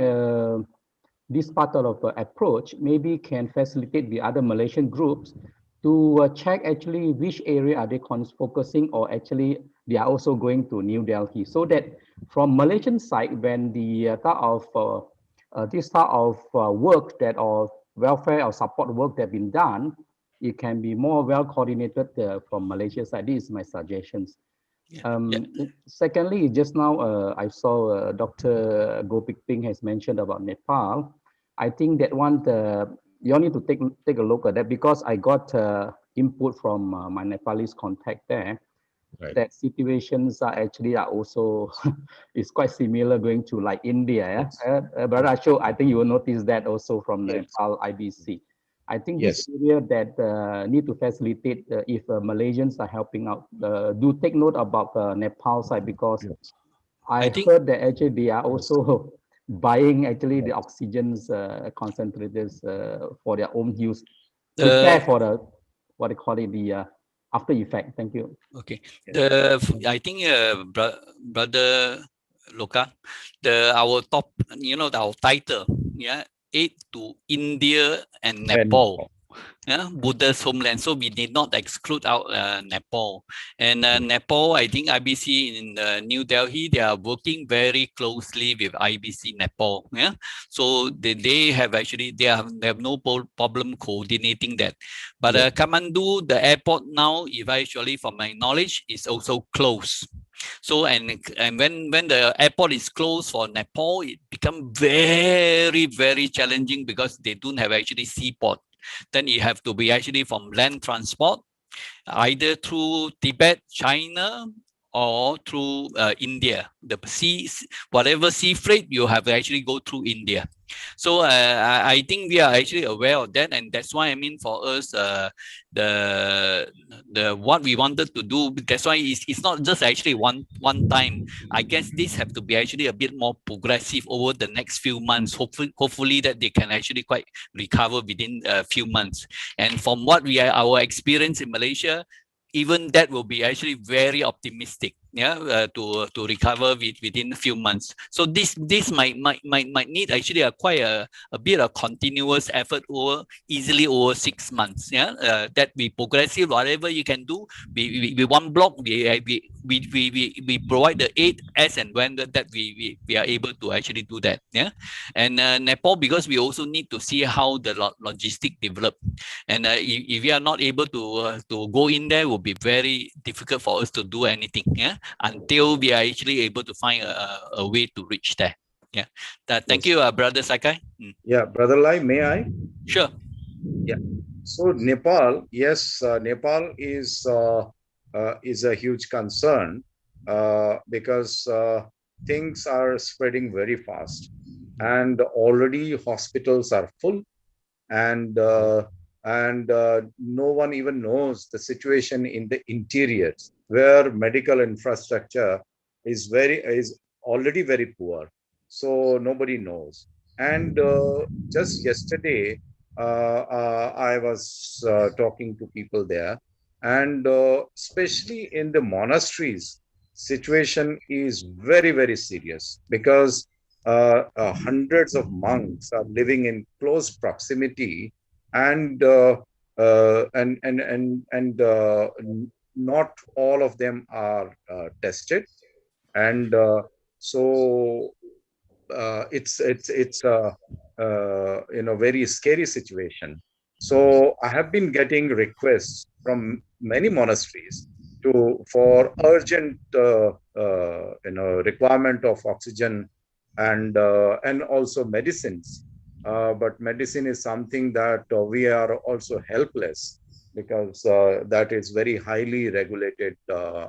this part of approach, maybe can facilitate the other Malaysian groups to check actually which area are they focusing, or actually they are also going to New Delhi, so that from Malaysian side, when the this type of work that or welfare or support work that been done, it can be more well coordinated from Malaysia side. This is my suggestions. Secondly, just now I saw Dr. Gopik Ping has mentioned about Nepal. I think that one, you all need to take a look at that, because I got input from my Nepalese contact there. Right. That situations are actually also is quite similar going to like India. Yes. But I think you will notice that also from Nepal IBC. I think this area that need to facilitate if Malaysians are helping out. Do take note about Nepal side, because I heard that actually they are also buying actually the oxygens concentrators for their own use, prepare for the what they call it, the after effect. Thank you. Okay. I think Brother Loka, our top, our title, aid to India and Nepal. Buddha's homeland. So we did not exclude out Nepal. And Nepal, I think IBC in New Delhi, they are working very closely with IBC Nepal. Yeah. So they have actually, they have no problem coordinating that. But Kathmandu, the airport now, eventually from my knowledge, is also closed. So and when the airport is closed for Nepal, it becomes very, very challenging, because they don't have actually seaport. Then you have to be actually from land transport, either through Tibet, China, or through India. The sea, whatever sea freight, you have to actually go through India. So I think we are actually aware of that, and that's why I mean for us, the what we wanted to do. That's why it's not just actually one time. I guess this have to be actually a bit more progressive over the next few months. Hopefully that they can actually quite recover within a few months. And from what our experience in Malaysia, even that will be actually very optimistic, to recover within a few months. So this might need actually quite a bit of continuous effort easily over 6 months. That we progressive, whatever you can do. We one block we provide the aid as and when that we are able to actually do that. And Nepal, because we also need to see how the logistic develop, and if we are not able to go in there, it will be very difficult for us to do anything. Until we are actually able to find a way to reach there. Thank you, Brother Sakai. Yeah, Brother Lai, may I? Sure. Yeah. So Nepal, yes, Nepal is a huge concern because things are spreading very fast, and already hospitals are full, and no one even knows the situation in the interiors, where medical infrastructure is already very poor. so nobody knows. And just yesterday, I was talking to people there, and especially in the monasteries, situation is very, very serious, because hundreds of monks are living in close proximity, and not all of them are tested, and so it's very scary situation. So I have been getting requests from many monasteries for urgent requirement of oxygen, and also medicines. But medicine is something that we are also helpless, because that is very highly regulated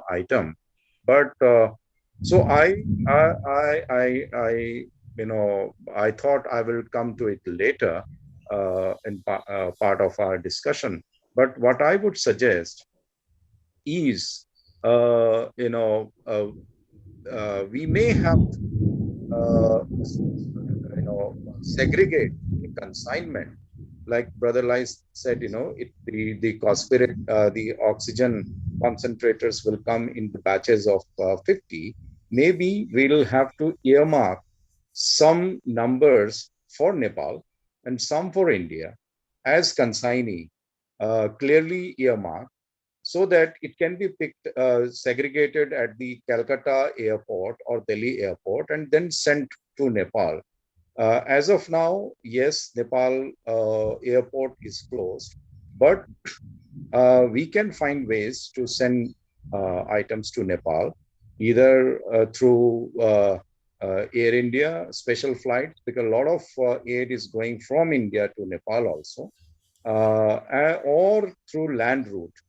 item. But so I thought I will come to it later in part of our discussion. But what I would suggest is, we may have segregate the consignment, like Brother Lai said. The oxygen concentrators will come in the batches of 50. Maybe we'll have to earmark some numbers for Nepal and some for India as consignee, clearly earmarked, so that it can be picked, segregated at the Calcutta airport or Delhi airport, and then sent to Nepal. As of now, yes, Nepal airport is closed, but we can find ways to send items to Nepal, either through Air India special flights, because a lot of aid is going from India to Nepal also, or through land route.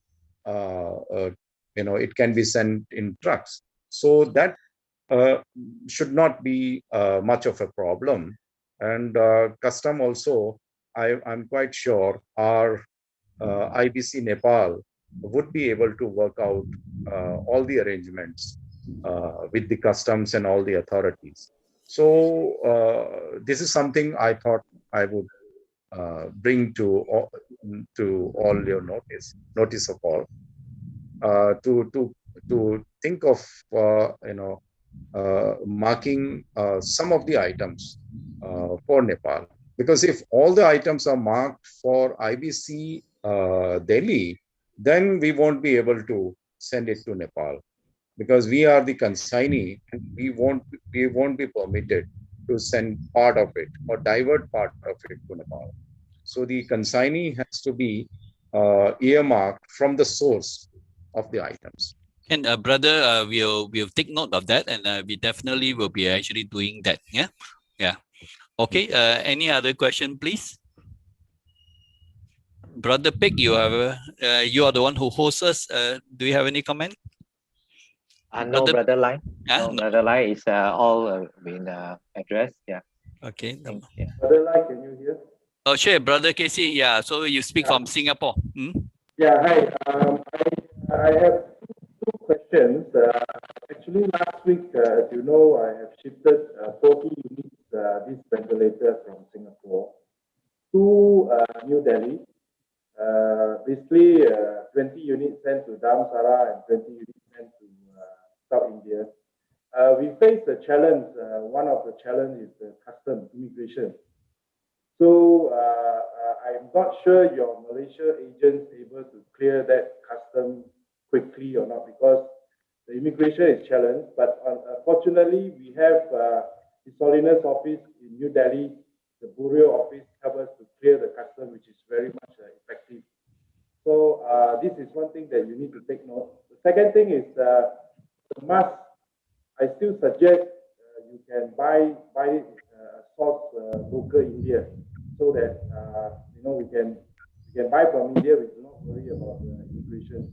It can be sent in trucks. So that should not be much of a problem. And custom also, I'm quite sure our IBC Nepal would be able to work out all the arrangements with the customs and all the authorities. So this is something I thought I would bring to all your notice of all, to think of marking some of the items for Nepal. Because if all the items are marked for IBC Delhi, then we won't be able to send it to Nepal, because we are the consignee, and we won't be permitted to send part of it or divert part of it to Nepal. So the consignee has to be earmarked from the source of the items. And brother, we'll take note of that, and we definitely will be actually doing that. Yeah, yeah. Okay. Any other question, please? Brother Pig, you are the one who hosts us. Do you have any comment? No, Brother Lai. No, Brother Lai is all been addressed. Yeah. Okay. Yeah. Brother Lai, can you hear? Oh, sure, Brother Casey. Yeah. So you speak from Singapore. Yeah. Hi. I have two questions. Actually, last week, as you know, I have shifted 40 units, this ventilator from Singapore to New Delhi. Basically, 20 units sent to Dharamsala and 20 units sent to South India. We face a challenge. One of the challenges is the custom immigration. So I'm not sure your Malaysia agents able to clear that custom quickly or not, because the immigration is challenged. But fortunately, we have His Holiness office in New Delhi, the Bureau office, help us to clear the custom, which is very much effective. So this is one thing that you need to take note. The second thing is the mask. I still suggest you can buy source local India, so that we can buy from India. We do not worry about the immigration.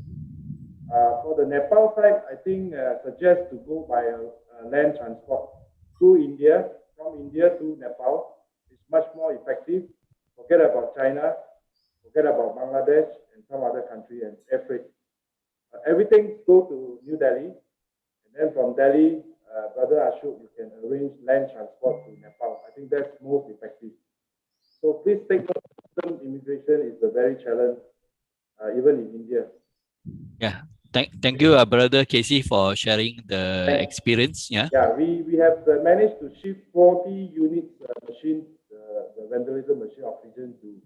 For the Nepal side, I think suggest to go by a land transport through India, from India to Nepal. It's much more effective. Forget about China, forget about Bangladesh and some other country and air freight. Everything go to New Delhi, and then from Delhi, Brother Ashok, you can arrange land transport to Nepal. I think that's most effective. So please take note, custom immigration is a very challenge, even in India. Yeah. Thank you, brother Casey, for sharing the experience. Yeah. Yeah, we have managed to shift 40 units machine, the ventilator machine oxygen to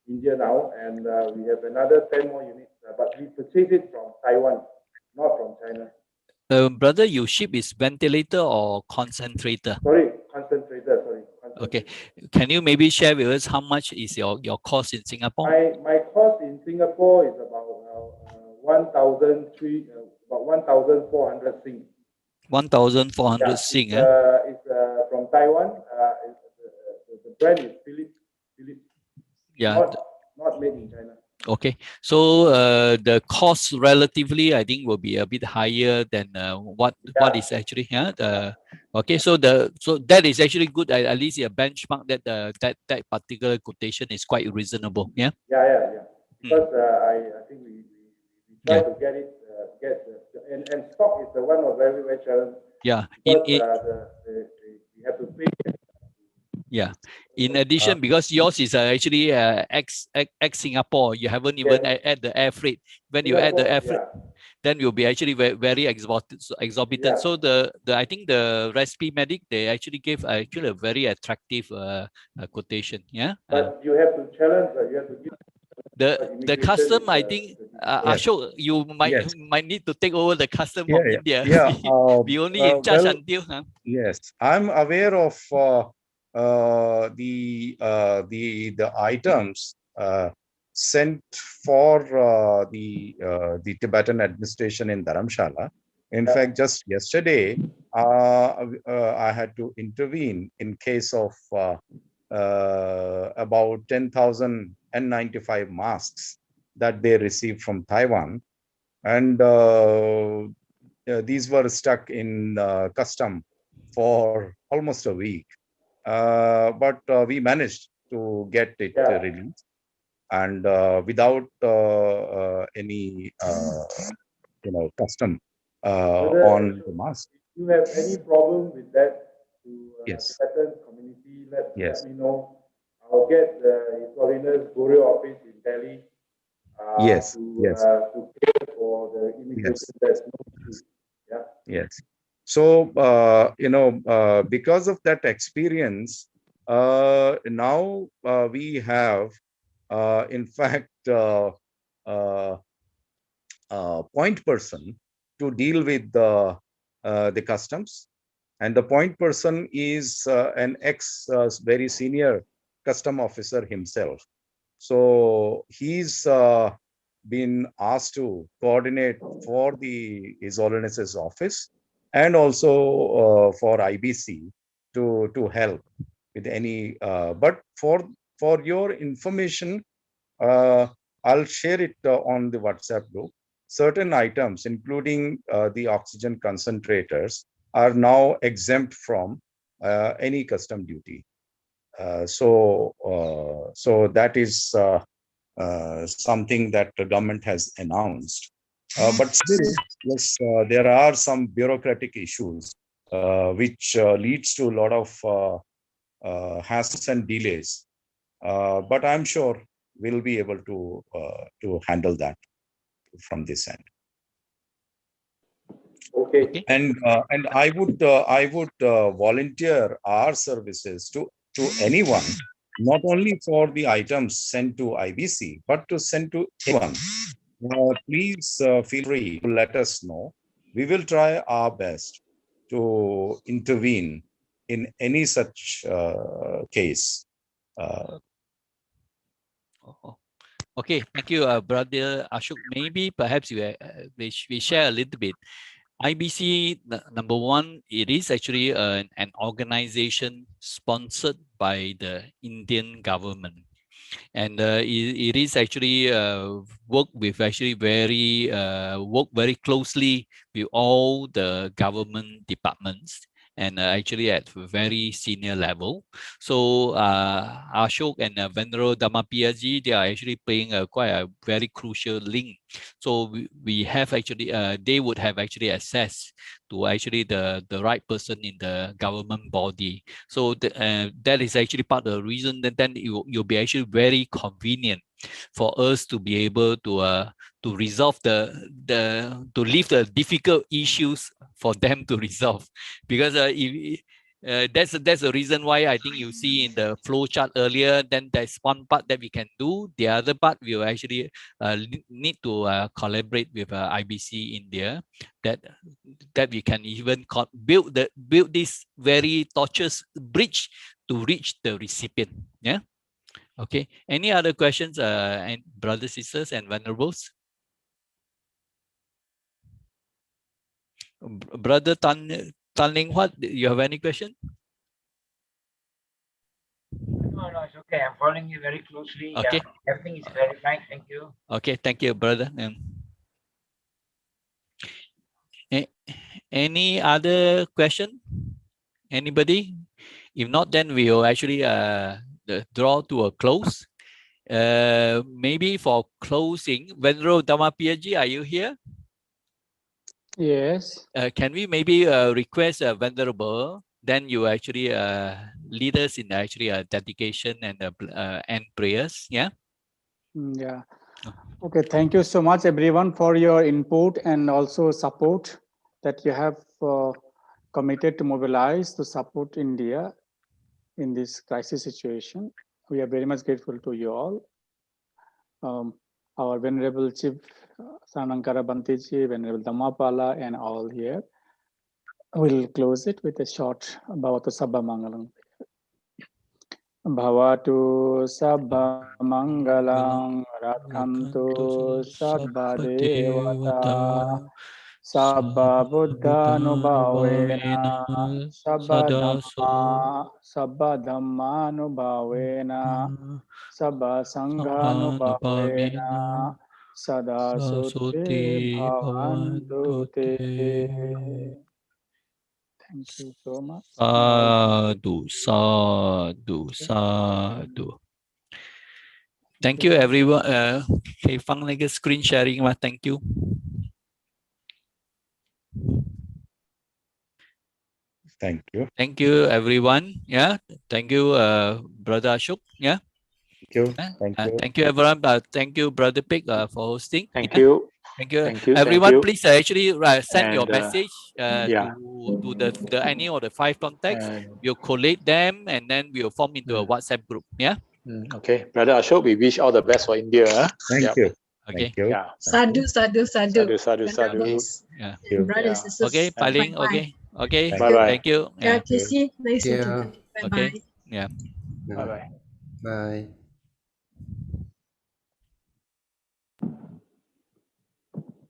India now, and we have another 10 more units, but we purchased it from Taiwan, not from China. Brother, you ship is ventilator or concentrator? Sorry, concentrator, sorry. Okay. Can you maybe share with us how much is your cost in Singapore? My cost in Singapore is about 1,400 Sing. 1,400 Sing. It's from Taiwan. The brand is Philips. Yeah. Not made in China. Okay, so the cost relatively, I think, will be a bit higher than what is actually here. Okay, so that is actually good. At least a benchmark that that particular quotation is quite reasonable. Yeah. Yeah. Because I think we try to get it and stock is the one of very challenge. Yeah. Because we have to pay. Yeah. In addition, because yours is actually ex Singapore, you haven't even add the air freight. When you add the air freight, then you'll be actually very exorbitant. So I think the Recipe Medic, they actually gave actually a very attractive quotation. Yeah. But you have to challenge. You have to give. The custom, I think, Ashok, you might need to take over the custom from India. Yeah. We only in charge well, until. Yes, I'm aware of the items sent for the Tibetan administration in Dharamshala. In fact, just yesterday, I had to intervene in case of about 10,000 N95 masks that they received from Taiwan, and these were stuck in custom for almost a week, but we managed to get it released, and without any custom on the mask. If you have any problem with that, to Yes. Tibetan community, let Yes. me know. I'll get the foreigners bureau office in Delhi Yes. to pay for the immigration. That's no issue. Yeah. Yes. So because of that experience, now we have, in fact, point person to deal with the customs, and the point person is an very senior custom officer himself. So he's been asked to coordinate for His Holiness's office and also for IBC to help with any. But for your information, I'll share it on the WhatsApp group. Certain items, including the oxygen concentrators, are now exempt from any custom duty. So that is something that the government has announced. But still, yes, there are some bureaucratic issues which leads to a lot of hassles and delays. But I'm sure we'll be able to handle that from this end. Okay. And I would volunteer our services to anyone, not only for the items sent to IBC, but to send to anyone. Please feel free to let us know. We will try our best to intervene in any such case. Okay, thank you, brother Ashok. Maybe perhaps we share a little bit. IBC, number one, it is actually an organization sponsored by the Indian government, and it is actually work very closely with all the government departments, and actually at very senior level. So Ashok and Venerable Dhammapiyaji, they are actually playing quite a very crucial link. So we have actually, they would have actually access to actually the right person in the government body. So that is actually part of the reason that then you'll be actually very convenient for us to be able to resolve to leave the difficult issues for them to resolve, because that's the reason why I think you see in the flow chart earlier, then there's one part that we can do, the other part we will actually need to collaborate with IBC India, that we can even build this very tortuous bridge to reach the recipient. Yeah. Okay. Any other questions, and brothers, sisters, and venerables? Brother Tan Ling Huat, you have any question? No, it's okay. I'm following you very closely. Okay. Everything is clarified. Thank you. Okay, thank you, brother. Any other question? Anybody? If not, then we will actually draw to a close. Maybe for closing, Venerable Dhammapiyaji, are you here? Yes. Can we maybe request a Venerable, then you actually lead us in actually a dedication and end prayers, yeah? Yeah. Okay, thank you so much everyone for your input and also support that you have committed to mobilize to support India in this crisis situation. We are very much grateful to you all. Our Venerable Chief Sanankara Bantiji, Venerable Dhammapala, and all here. We'll close it with a short Bhavatu Sabha Mangalam. Bhavatu Sabha Mangalam Rakhantu Sabha Devata Sabha Buddha Nubhavena Sabha Dhamma Nubhavena Sabha Sangha Nubhavena Sada Sutte Bhavantu Te. Thank you so much. Sadhu. Thank you, everyone. Okay, Fang like screen sharing. Thank you. Thank you. Thank you, everyone. Yeah. Thank you, Brother Ashok. Yeah. Thank you. Thank you. Thank you, everyone. Thank you, Brother Pig, for hosting. Thank yeah. you. Thank you. Thank you. Everyone, Thank you. please actually send your And, message yeah. to the any of the 5 contacts. We'll collate them and then we'll form into a WhatsApp group. Yeah. Okay, Brother Ashok, we wish all the best for India. Thank you. Okay. Thank you. Yeah. Sadhu. Sadhu. Yeah. Brothers and sisters. Okay, Paling. Okay. Okay. Bye-bye. Thank you. Yeah, Yeah. Casey, nice meeting you. Bye-bye. Okay. Yeah. Bye-bye. Bye.